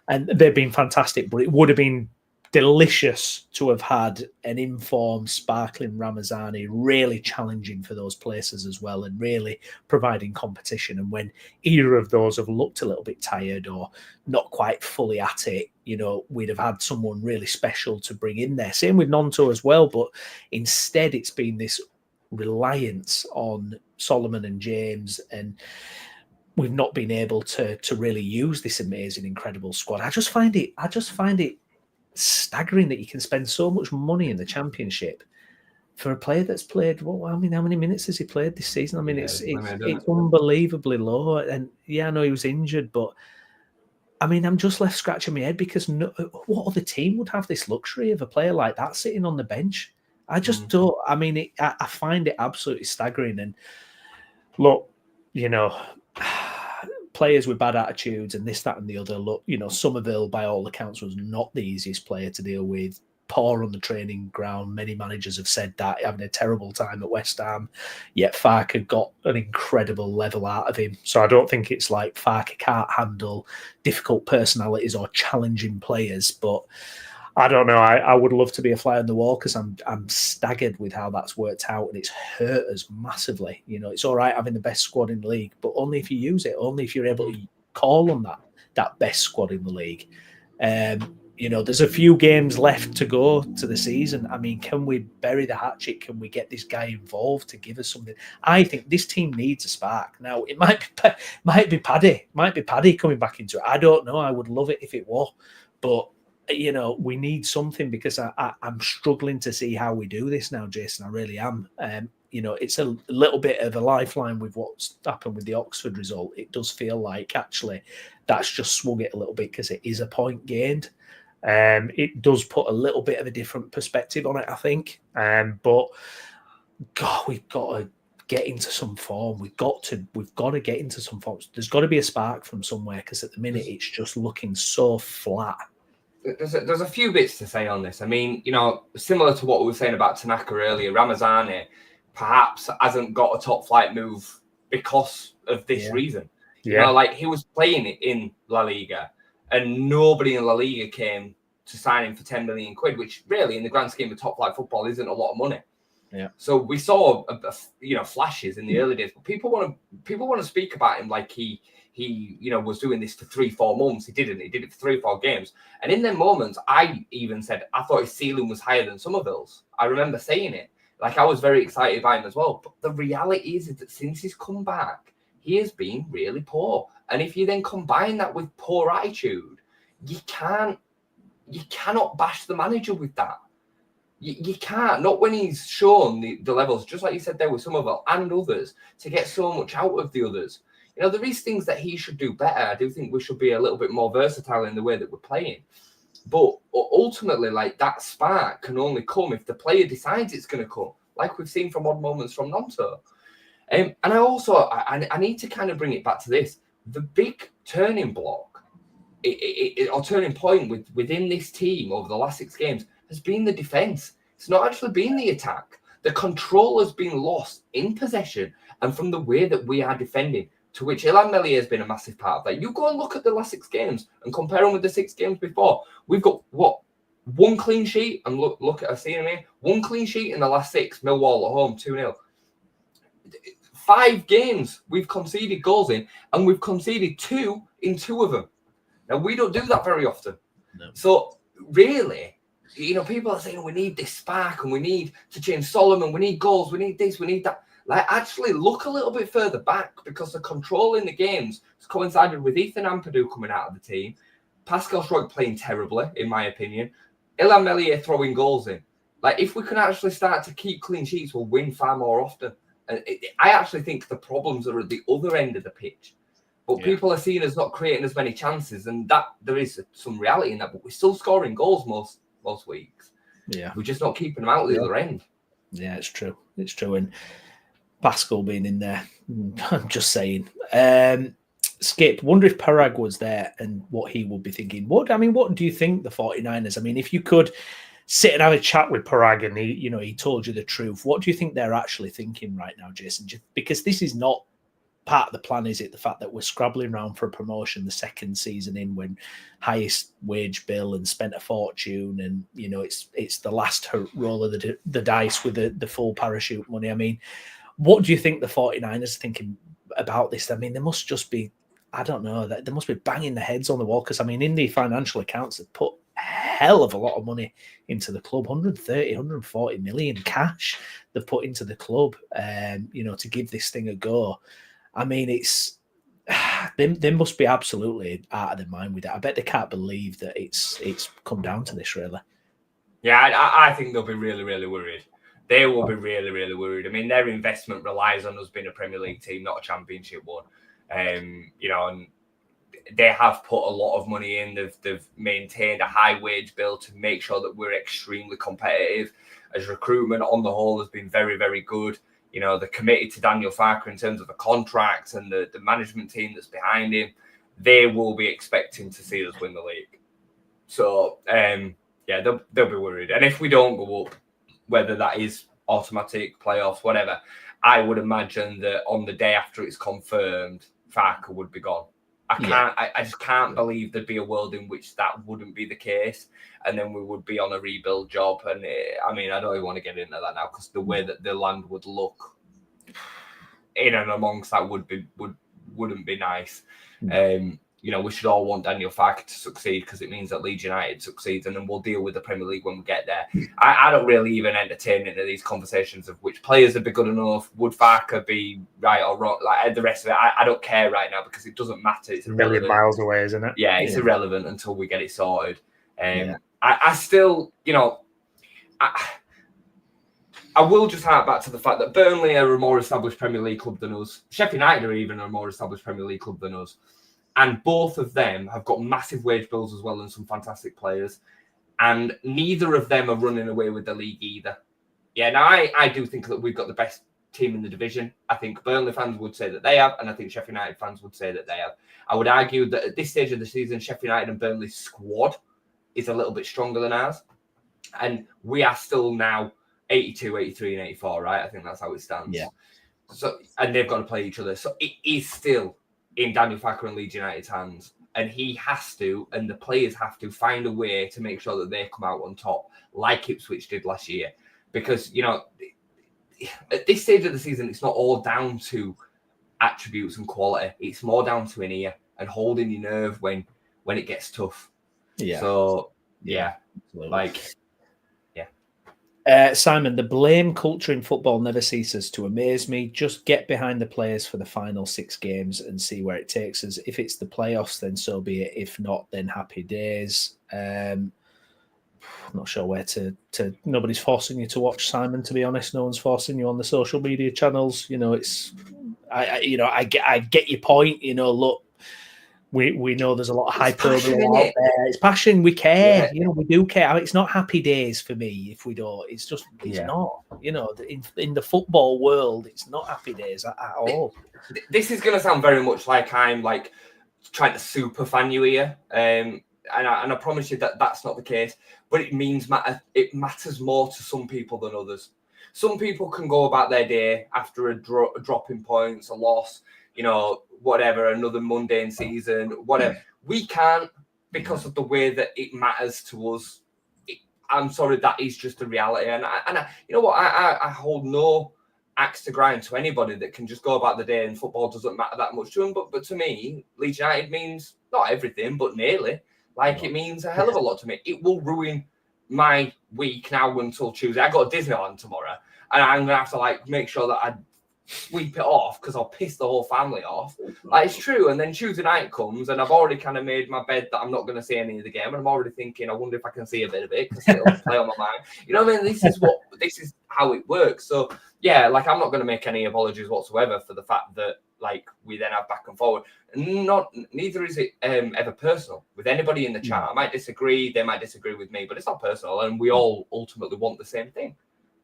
and they've been fantastic. But it would have been delicious to have had an informed, sparkling Ramazani, really challenging for those places as well, and really providing competition. And when either of those have looked a little bit tired or not quite fully at it, we'd have had someone really special to bring in there. Same with Nonto as well, but instead it's been this reliance on Solomon and James, and we've not been able to really use this amazing, incredible squad. I just find it staggering that you can spend so much money in the Championship for a player that's played. How many minutes has he played this season? I mean, it's unbelievably low. And I know he was injured, but I mean, I'm just left scratching my head because what other team would have this luxury of a player like that sitting on the bench? I just don't. I mean, I find it absolutely staggering. And look, players with bad attitudes and this, that, and the other. Look, Somerville, by all accounts, was not the easiest player to deal with. Poor on the training ground. Many managers have said that, having a terrible time at West Ham. Yet Farke got an incredible level out of him. So I don't think it's like Farke can't handle difficult personalities or challenging players. But I don't know. I would love to be a fly on the wall because I'm staggered with how that's worked out, and it's hurt us massively. It's all right having the best squad in the league, but only if you use it, only if you're able to call on that best squad in the league. There's a few games left to go to the season. I mean, can we bury the hatchet? Can we get this guy involved to give us something? I think this team needs a spark. Now, it might be Paddy coming back into it. I don't know. I would love it if it were, but we need something because I'm struggling to see how we do this now, Jason. I really am. It's a little bit of a lifeline with what's happened with the Oxford result. It does feel like actually that's just swung it a little bit because it is a point gained. It does put a little bit of a different perspective on it, I think. But God, we've got to get into some form. We've got to get into some form. There's got to be a spark from somewhere because at the minute it's just looking so flat. There's a few bits to say on this. I mean, similar to what we were saying about Tanaka earlier, Ramazani perhaps hasn't got a top flight move because of this reason. Like he was playing it in La Liga and nobody in La Liga came to sign him for 10 million quid, which really in the grand scheme of top flight football isn't a lot of money. Yeah. So we saw flashes in the early days, but people want to speak about him like he was doing this for 3-4 months. He didn't. He did it for 3 or 4 games. And in them moments, I even said I thought his ceiling was higher than Somerville's. I remember saying it. Like I was very excited by him as well. But the reality is that since he's come back, he has been really poor. And if you then combine that with poor attitude, you cannot bash the manager with that. You can't, not when he's shown the levels, just like you said there with Somerville and others, to get so much out of the others. There is things that he should do better. I do think we should be a little bit more versatile in the way that we're playing. But ultimately, like that spark can only come if the player decides it's going to come, like we've seen from odd moments from Nonto. And I need to kind of bring it back to this. The big turning block or turning point within this team over the last 6 games has been the defence. It's not actually been the attack. The control has been lost in possession and from the way that we are defending, to which Ilhan Melier has been a massive part of that. You go and look at the last 6 games and compare them with the 6 games before. We've got, 1 clean sheet? And look at our scenery here. 1 clean sheet in the last 6. Millwall at home, 2-0. 5 games we've conceded goals in, and we've conceded 2 in 2 of them. Now, we don't do that very often. No. So, really, people are saying we need this spark and we need to change Solomon, we need goals, we need this, we need that. Like, actually look a little bit further back because the control in the games has coincided with Ethan Ampadu coming out of the team, Pascal Schrock playing terribly, in my opinion, Ilhan Melier throwing goals in. Like, if we can actually start to keep clean sheets, we'll win far more often. And I actually think the problems are at the other end of the pitch. But people are seeing us not creating as many chances, and that there is some reality in that. But we're still scoring goals most weeks. Yeah, we're just not keeping them out the other end. Yeah, it's true. It's true. And Pascal being in there, I'm just saying. Skip, wonder if Parag was there and what he would be thinking. What do you think the 49ers? I mean, if you could sit and have a chat with Parag and he told you the truth, what do you think they're actually thinking right now, Jason? Because this is not part of the plan, is it the fact that we're scrabbling around for a promotion the second season in, when highest wage bill and spent a fortune, and it's the last roll of the dice with the full parachute money? I mean, what do you think the 49ers are thinking about this? I mean, they must just be, I don't know, they must be banging their heads on the wall, because I mean, in the financial accounts, they've put a hell of a lot of money into the club, 130, 140 million cash they've put into the club, to give this thing a go. I mean, they must be absolutely out of their mind with it. I bet they can't believe that it's come down to this, really. Yeah, I think they'll be really, really worried. They will be really, really worried. I mean, their investment relies on us being a Premier League team, not a Championship one. And they have put a lot of money in. They've maintained a high wage bill to make sure that we're extremely competitive. As recruitment on the whole has been very, very good. They're committed to Daniel Farke in terms of the contract and the management team that's behind him. They will be expecting to see us win the league. So, they'll be worried. And if we don't go up, whether that is automatic, playoffs, whatever, I would imagine that on the day after it's confirmed, Farke would be gone. I just can't believe there'd be a world in which that wouldn't be the case, and then we would be on a rebuild job. And I don't even want to get into that now, because the way that the land would look in and amongst that wouldn't be nice. We should all want Daniel Farke to succeed, because it means that Leeds United succeeds, and then we'll deal with the Premier League when we get there. I don't really even entertain into these conversations of which players would be good enough. Would Farke be right or wrong? Like the rest of it, I don't care right now, because it doesn't matter. It's a million miles away, isn't it? Yeah, it's irrelevant until we get it sorted. I still, I will just hark back to the fact that Burnley are a more established Premier League club than us. Sheffield United are even a more established Premier League club than us. And both of them have got massive wage bills as well, and some fantastic players. And neither of them are running away with the league either. Yeah, now I do think that we've got the best team in the division. I think Burnley fans would say that they have, and I think Sheffield United fans would say that they have. I would argue that at this stage of the season, Sheffield United and Burnley's squad is a little bit stronger than ours. And we are still now 82, 83, and 84, right? I think that's how it stands. Yeah. So, and they've got to play each other. So it is still in Daniel Farke and Leeds United's hands. And he has to, and the players have to, find a way to make sure that they come out on top, like Ipswich did last year. Because, at this stage of the season, it's not all down to attributes and quality. It's more down to an ear and holding your nerve when it gets tough. Yeah. So, absolutely. Simon, the blame culture in football never ceases to amaze me. Just get behind the players for the final 6 games and see where it takes us. If it's the playoffs, then so be it. If not, then happy days. I'm not sure where to. Nobody's forcing you to watch, Simon. To be honest, no one's forcing you on the social media channels. I get your point. Look. We know there's a lot of hyperbole out there. It's passion. We care. Yeah. We do care. It's not happy days for me if we don't. It's just, it's not. In the football world, it's not happy days at all. This is going to sound very much like I'm trying to super fan you here. And I promise you that that's not the case. But it matters more to some people than others. Some people can go about their day after a drop in points, a loss, whatever, another mundane season, whatever. We can't, because of the way that it matters to us. I'm sorry, that is just the reality. And I you know what? I hold no axe to grind to anybody that can just go about the day and football doesn't matter that much to them. But to me, Leeds United means not everything, but nearly. It means a hell of a lot to me. It will ruin my week now until Tuesday. I got Disneyland tomorrow, and I'm going to have to make sure that I sweep it off because I'll piss the whole family off. It's true. And then Tuesday night comes and I've already kind of made my bed that I'm not going to see any of the game. And I'm already thinking, I wonder if I can see a bit of it because it'll play on my mind. You know what I mean? This is how it works. So yeah, I'm not going to make any apologies whatsoever for the fact that we then have back and forward. Neither is it ever personal with anybody in the chat. I might disagree. They might disagree with me, but it's not personal. And we all ultimately want the same thing,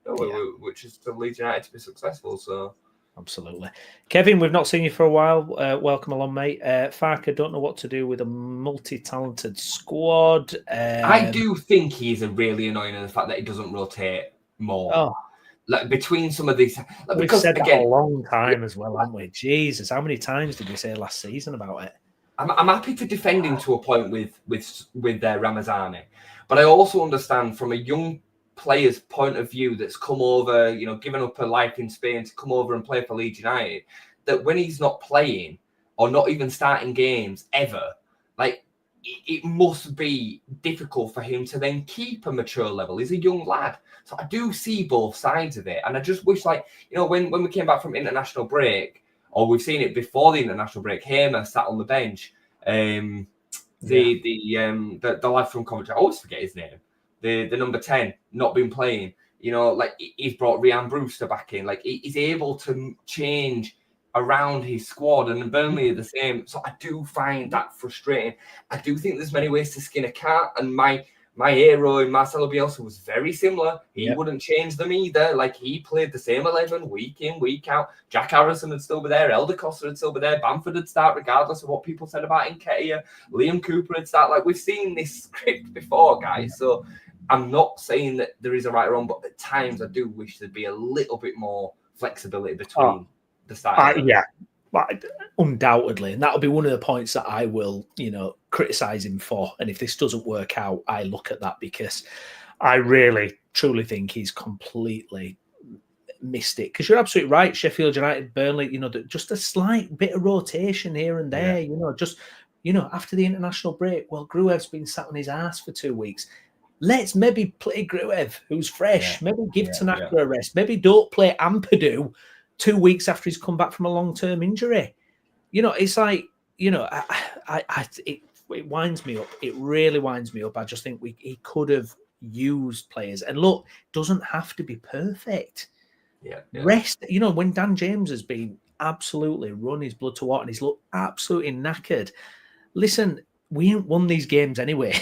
which is for Leeds United to be successful. So. Absolutely. Kevin, we've not seen you for a while. Welcome along, mate. Farke, don't know what to do with a multi-talented squad. I do think he's really annoying in the fact that he doesn't rotate more. like between some of these, like, we've said that a long time as well, haven't we? Jesus, how many times did we say last season about it? I'm happy to defend him to a point with Ramazani, but I also understand from a young player's point of view that's come over, you know, given up a life in Spain to come over and play for Leeds United, that when he's not playing or not even starting games ever, like, it must be difficult for him to then keep a mature level. He's a young lad. So I do see both sides of it. And I just wish, like, you know, when we came back from international break, or we've seen it before the international break, Hamer sat on the bench. The lad from Coventry, I always forget his name. The number 10, not been playing. You know, like, he's brought Ryan Brewster back in. Like, he's able to change around his squad, and Burnley are the same. So I do find that frustrating. I do think there's many ways to skin a cat, and my hero in Marcelo Bielsa was very similar. He wouldn't change them either. Like, he played the same 11 week in, week out. Jack Harrison would still be there. Elder Costa would still be there. Bamford would start regardless of what people said about Nketiah. Liam Cooper would start. Like, we've seen this script before, guys. So I'm not saying that there is a right or wrong, but at times I do wish there'd be a little bit more flexibility between the start. Undoubtedly. And that'll be one of the points that I will, you know, criticize him for. And if this doesn't work out, I look at that, because I really, truly think he's completely missed it. Because you're absolutely right. Sheffield United, Burnley, you know, just a slight bit of rotation here and there, you know, just, you know, after the international break, well, Gruev's been sat on his ass for 2 weeks. Let's maybe play Gruev, who's fresh. Maybe give Tanaka a rest. Maybe don't play Ampadu 2 weeks after he's come back from a long-term injury. You know, it's like, you know, it winds me up. It really winds me up. I just think he could have used players. And look, doesn't have to be perfect. Rest, you know, when Dan James has been absolutely run his blood to water and he's looked absolutely knackered. Listen, we ain't won these games anyway.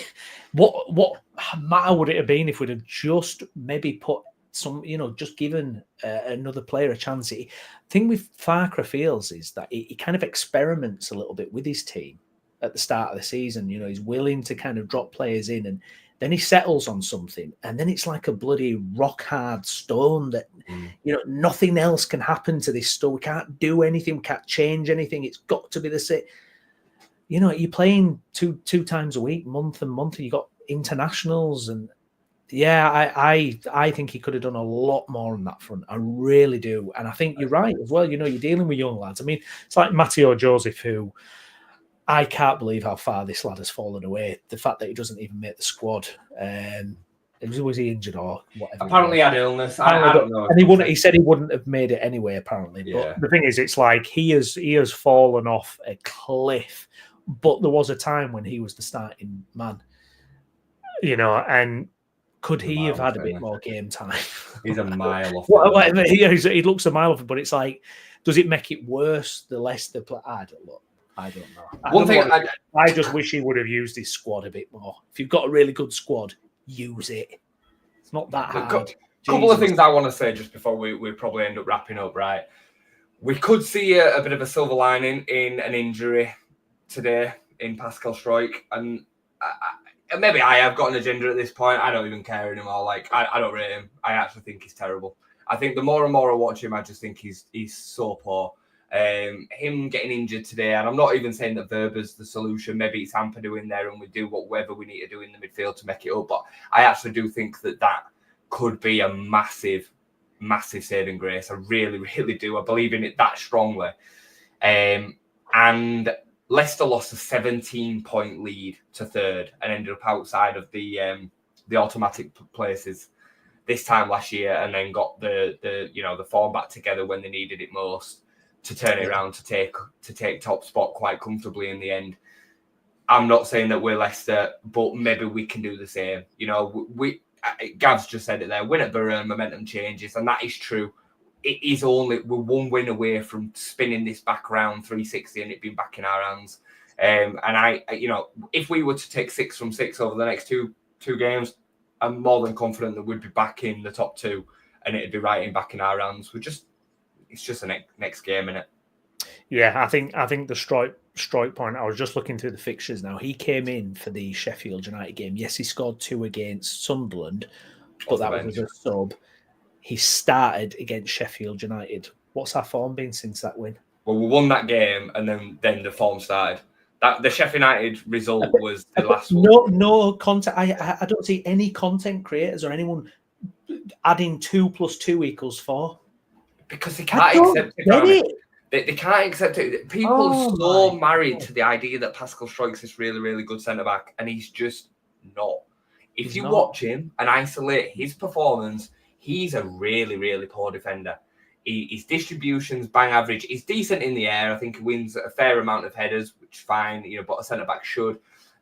What matter would it have been if we'd have just maybe put some, you know, just given another player a chance? The thing with Farke feels is that he kind of experiments a little bit with his team at the start of the season. You know, he's willing to kind of drop players in, and then he settles on something, and then it's like a bloody rock hard stone that, you know, nothing else can happen to this stone. We can't do anything, we can't change anything. It's got to be the same. You know, you're playing two times a week, month and month, and you got internationals, and I think he could have done a lot more on that front. I really do. And I think you're right as well. You know, you're dealing with young lads. I mean, it's like Matteo Joseph, who I can't believe how far this lad has fallen away. The fact that he doesn't even make the squad. Was he injured or whatever? Apparently he had illness. I don't know. And he said he wouldn't have made it anyway, apparently. But the thing is, it's like he has fallen off a cliff. But there was a time when he was the starting man. You know, and could he have had a bit more game time? He's a mile off. He looks a mile off, but it's like, does it make it worse the less they play? I don't know. I just wish he would have used his squad a bit more. If you've got a really good squad, use it. It's not that hard. A couple of things I want to say just before we probably end up wrapping up, right? We could see a bit of a silver lining in an injury today in Pascal Struijk, and maybe I have got an agenda at this point. I don't even care anymore. Like, I don't rate him. I actually think he's terrible. I think the more and more I watch him, I just think he's so poor. Him getting injured today, and I'm not even saying that Verber's the solution. Maybe it's Ampadu in there and we do whatever we need to do in the midfield to make it up. But I actually do think that could be a massive, massive saving grace. I really, really do. I believe in it that strongly. And Leicester lost a 17-point lead to third and ended up outside of the automatic places this time last year, and then got the form back together when they needed it most to turn it around to take top spot quite comfortably in the end. I'm not saying that we're Leicester, but maybe we can do the same. You know, Gav's just said it there. Win at Borough, momentum changes, and that is true. We're one win away from spinning this back around 360 and it being back in our hands. And I, you know, if we were to take 6 from 6 over the next two games, I'm more than confident that we'd be back in the top 2 and it'd be right back in our hands. It's just the next game, innit? Yeah, I think the Struijk point. I was just looking through the fixtures now. He came in for the Sheffield United game. Yes, he scored 2 against Sunderland, but that was as a sub. he started against Sheffield United. What's our form been since that win? Well, we won that game, and then the form started. That the Sheffield United result was the last one. No content. I don't see any content creators or anyone adding 2 + 2 = 4. Because they can't accept it. They can't accept it. People are so married to the idea that Pascal Struijk's this really, really good centre-back, and he's just not. If you watch him and isolate his performance, he's a really, really poor defender. His distribution's bang average. He's decent in the air. I think he wins a fair amount of headers, which is fine, but a centre-back should.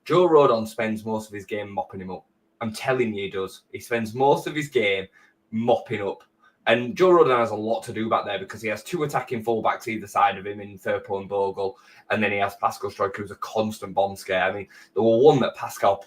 Joe Rodon spends most of his game mopping him up. I'm telling you he does. He spends most of his game mopping up. And Joe Rodon has a lot to do back there because he has 2 attacking fullbacks either side of him in Firpo and Bogle. And then he has Pascal Struijk, who's a constant bomb scare. I mean, there was one that Pascal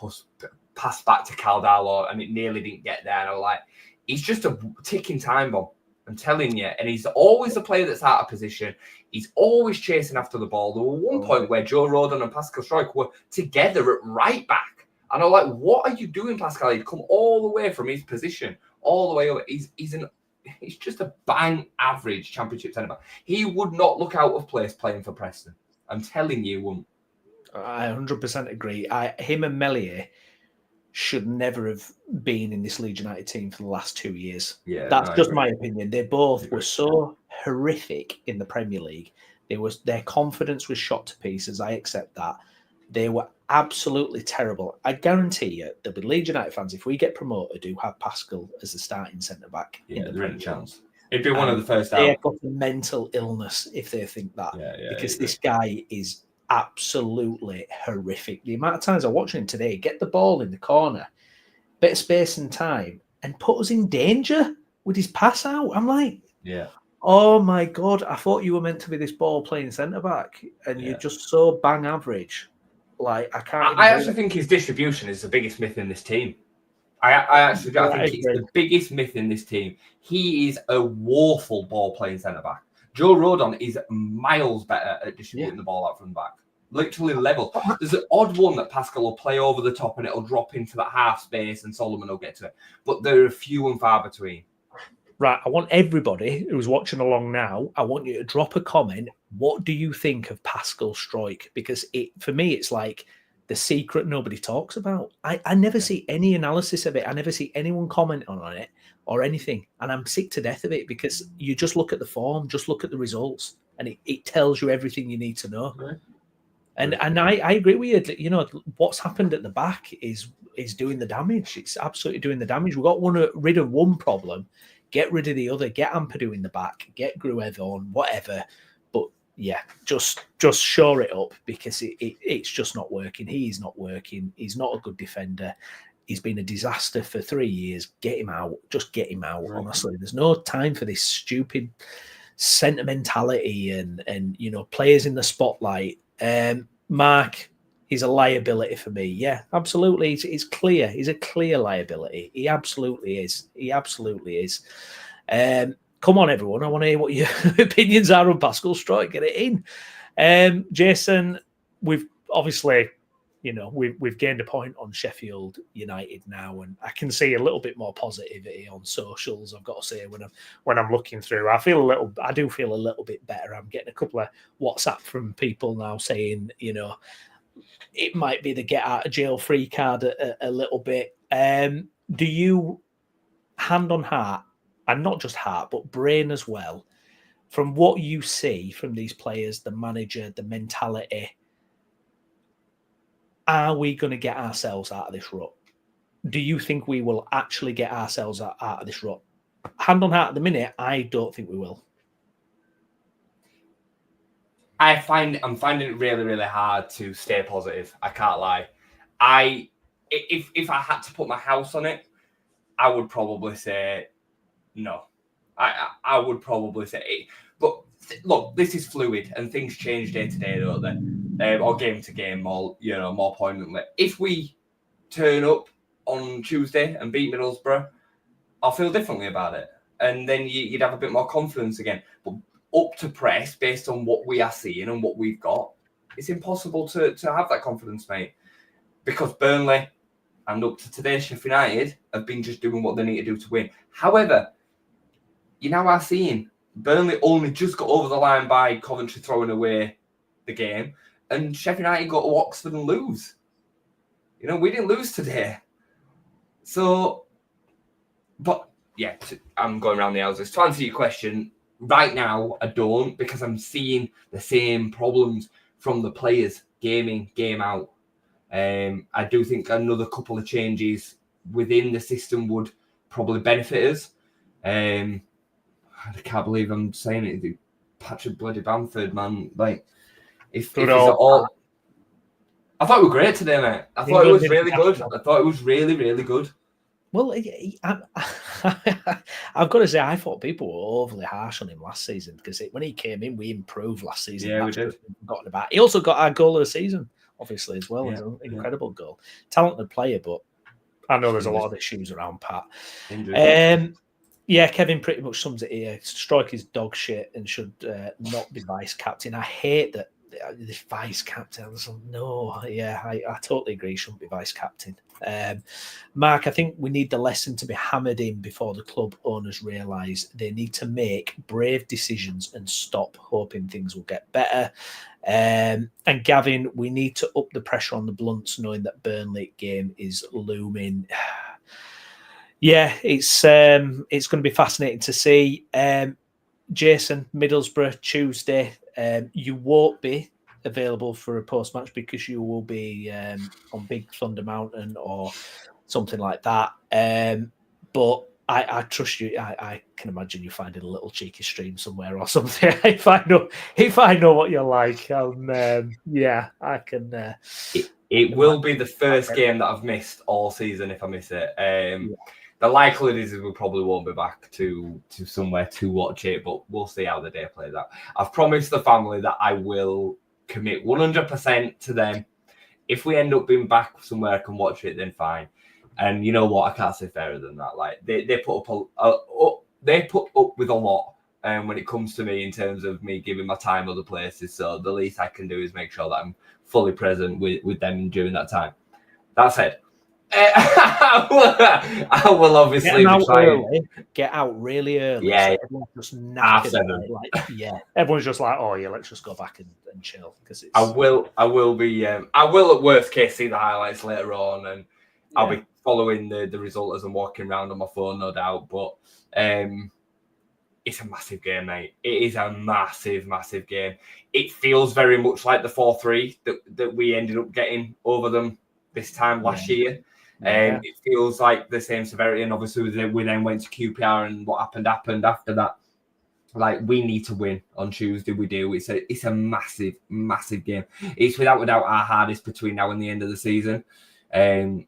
passed back to Caldalo and it nearly didn't get there. And I'm like, he's just a ticking time bomb. I'm telling you. And he's always the player that's out of position. He's always chasing after the ball. There was one point where Joe Rodon and Pascal Struijk were together at right back. And I'm like, what are you doing, Pascal? He'd come all the way from his position, all the way over. He's just a bang average Championship centre-back. He would not look out of place playing for Preston. I'm telling you, he wouldn't. I 100% agree. Him and Meslier should never have been in this Leeds United team for the last 2 years. Yeah, that's just my opinion. They both were so horrific in the Premier League. Their confidence was shot to pieces. I accept that. They were absolutely terrible. I guarantee you there'll be Leeds United fans, if we get promoted, who have Pascal as the starting centre-back. Yeah, there ain't a chance. It'd be one of the first out. They've got a mental illness if they think that. Because this guy is absolutely horrific. The amount of times I watch him today, get the ball in the corner, bit of space and time, and put us in danger with his pass out. I'm like, oh my God, I thought you were meant to be this ball playing centre-back, and you're just so bang average. Like, I can't. I actually think his distribution is the biggest myth in this team. I think it's the biggest myth in this team. He is a woeful ball playing centre back. Joe Rodon is miles better at distributing the ball out from the back. Literally level. There's an odd one that Pascal will play over the top and it'll drop into that half space and Solomon will get to it. But there are few and far between. Right, I want everybody who's watching along now, I want you to drop a comment. What do you think of Pascal Struijk? Because for me, it's like the secret nobody talks about. I never see any analysis of it. I never see anyone commenting on it or anything. And I'm sick to death of it because you just look at the form, just look at the results, and it tells you everything you need to know. Right. And I agree with you. What's happened at the back is doing the damage. It's absolutely doing the damage. We've got rid of one problem, get rid of the other, get Ampadu in the back, get Gruev on, whatever. But yeah, just shore it up because it's just not working. He's not working. He's not a good defender. He's been a disaster for 3 years. Get him out. Just get him out. Right. Honestly, there's no time for this stupid sentimentality and players in the spotlight. Mark, he's a liability for me. Yeah, absolutely. It's clear. He's a clear liability. He absolutely is. Come on, everyone. I want to hear what your opinions are on Pascal Struijk. Get it in. Jason, we've obviously, we've gained a point on Sheffield United now, and I can see a little bit more positivity on socials. I've got to say, when I'm looking through, I do feel a little bit better. I'm getting a couple of WhatsApp from people now saying, it might be the get out of jail free card a little bit. Do you, hand on heart, and not just heart, but brain as well, from what you see from these players, the manager, the mentality, are we going to get ourselves out of this rut? Do you think we will actually get ourselves out of this rut? Hand on heart at the minute, I don't think we will. I'm finding it really, really hard to stay positive. I can't lie. If I had to put my house on it, I would probably say no. I would probably say it. But look, this is fluid and things change day to day, don't they? Or game to game, more poignantly. If we turn up on Tuesday and beat Middlesbrough, I'll feel differently about it. And then you'd have a bit more confidence again. But up to press, based on what we are seeing and what we've got, it's impossible to have that confidence, mate. Because Burnley and up to today, Sheffield United have been just doing what they need to do to win. However, you now are seeing Burnley only just got over the line by Coventry throwing away the game, and Sheffield United got to Oxford and lose. You know, we didn't lose today. So, but yeah, I'm going around the houses. To answer your question, right now, I don't, because I'm seeing the same problems from the players game in, game out. I do think another couple of changes within the system would probably benefit us. I can't believe I'm saying it. Patrick bloody Bamford, man. Like, if it's all... I thought we were great today, mate. I thought it was really good. I thought it was really, really good. Well, I've got to say, I thought people were overly harsh on him last season because when he came in, we improved last season. Yeah, we did. Forgotten about. He also got our goal of the season, obviously, as well. Yeah, an incredible goal. Talented player, but I know there's a lot of issues around Pat. Yeah, Kevin pretty much sums it here. Strike is dog shit and should not be vice captain. I hate that this vice captain. I totally agree. Shouldn't be vice captain. Mark, I think we need the lesson to be hammered in before the club owners realise they need to make brave decisions and stop hoping things will get better. And Gavin, we need to up the pressure on the Blunts, knowing that Burnley game is looming. Yeah, it's going to be fascinating to see. Jason, Middlesbrough, Tuesday. You won't be available for a post-match because you will be on Big Thunder Mountain or something like that. But I trust you. I can imagine you finding a little cheeky stream somewhere or something. If I know what you're like, I can. It will be the first game that I've missed all season if I miss it. The likelihood is we probably won't be back to somewhere to watch it, but we'll see how the day plays out. I've promised the family that I will commit 100% to them. If we end up being back somewhere I can watch it, then fine. And you know what? I can't say fairer than that. Like they put up with a lot when it comes to me in terms of me giving my time other places. So the least I can do is make sure that I'm fully present with them during that time. That said, I will obviously get out really early. Yeah, so everyone's just knackered. Everyone's just like, oh yeah, let's just go back and chill because I will be. I will at worst case see the highlights later on, and I'll be following the result as I'm walking around on my phone, no doubt. But it's a massive game, mate. It is a massive, massive game. It feels very much like the 4-3 that we ended up getting over them this time last year. It feels like the same severity, and obviously we then went to QPR, and what happened after that. Like, we need to win on Tuesday. We do. It's a massive, massive game. It's without a doubt our hardest between now and the end of the season. And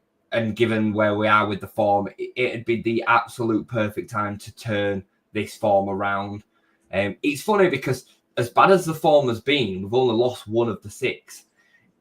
given where we are with the form, it'd be the absolute perfect time to turn this form around. It's funny because as bad as the form has been, we've only lost 1 of the 6.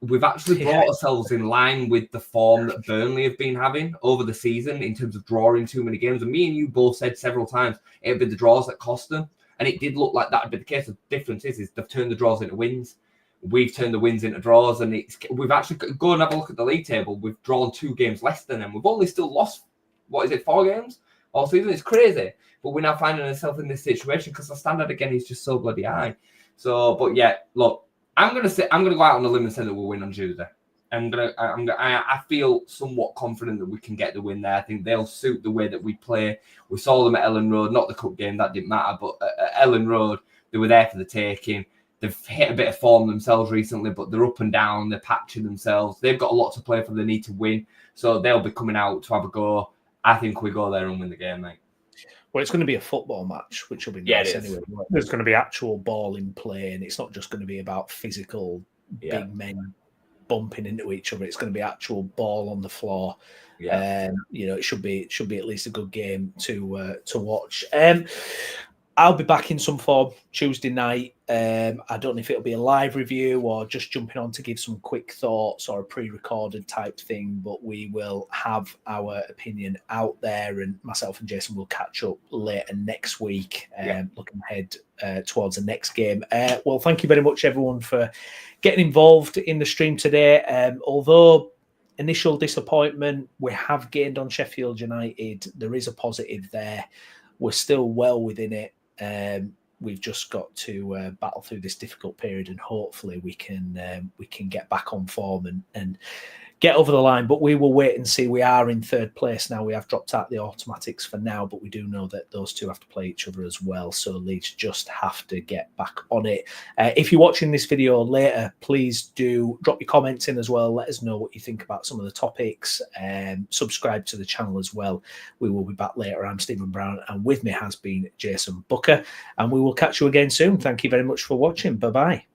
We've actually brought ourselves in line with the form that Burnley have been having over the season in terms of drawing too many games. And me and you both said several times it would be the draws that cost them. And it did look like that would be the case. The difference is they've turned the draws into wins. We've turned the wins into draws. And we've actually, go and have a look at the league table. We've drawn 2 games less than them. We've only still lost, 4 games all season? It's crazy. But we're now finding ourselves in this situation because the standard, again, is just so bloody high. So, but yeah, look, I'm gonna go out on a limb and say that we'll win on Tuesday. I feel somewhat confident that we can get the win there. I think they'll suit the way that we play. We saw them at Ellen Road, not the cup game, that didn't matter, but at Ellen Road, they were there for the taking. They've hit a bit of form themselves recently, but they're up and down. They're patching themselves. They've got a lot to play for. They need to win, so they'll be coming out to have a go. I think we go there and win the game, mate. Well, it's going to be a football match, which will be nice anyway. There's going to be actual ball in play, and it's not just going to be about physical big men bumping into each other. It's going to be actual ball on the floor. It should be at least a good game to watch. I'll be back in some form Tuesday night. I don't know if it'll be a live review or just jumping on to give some quick thoughts or a pre-recorded type thing, but we will have our opinion out there, and myself and Jason will catch up later next week, looking ahead towards the next game. Well, thank you very much, everyone, for getting involved in the stream today. Although initial disappointment, we have gained on Sheffield United. There is a positive there. we're still well within it. We've just got to battle through this difficult period, and hopefully we can get back on form and get over the line. But we will wait and see. We are in third place now. We have dropped out the automatics for now, but we do know that those two have to play each other as well. So Leeds just have to get back on it. If you're watching this video later, please do drop your comments in as well. Let us know what you think about some of the topics, and subscribe to the channel as well. We will be back later. I'm Stephen Brown, and with me has been Jason Booker, and we will catch you again soon. Thank you very much for watching. Bye-bye.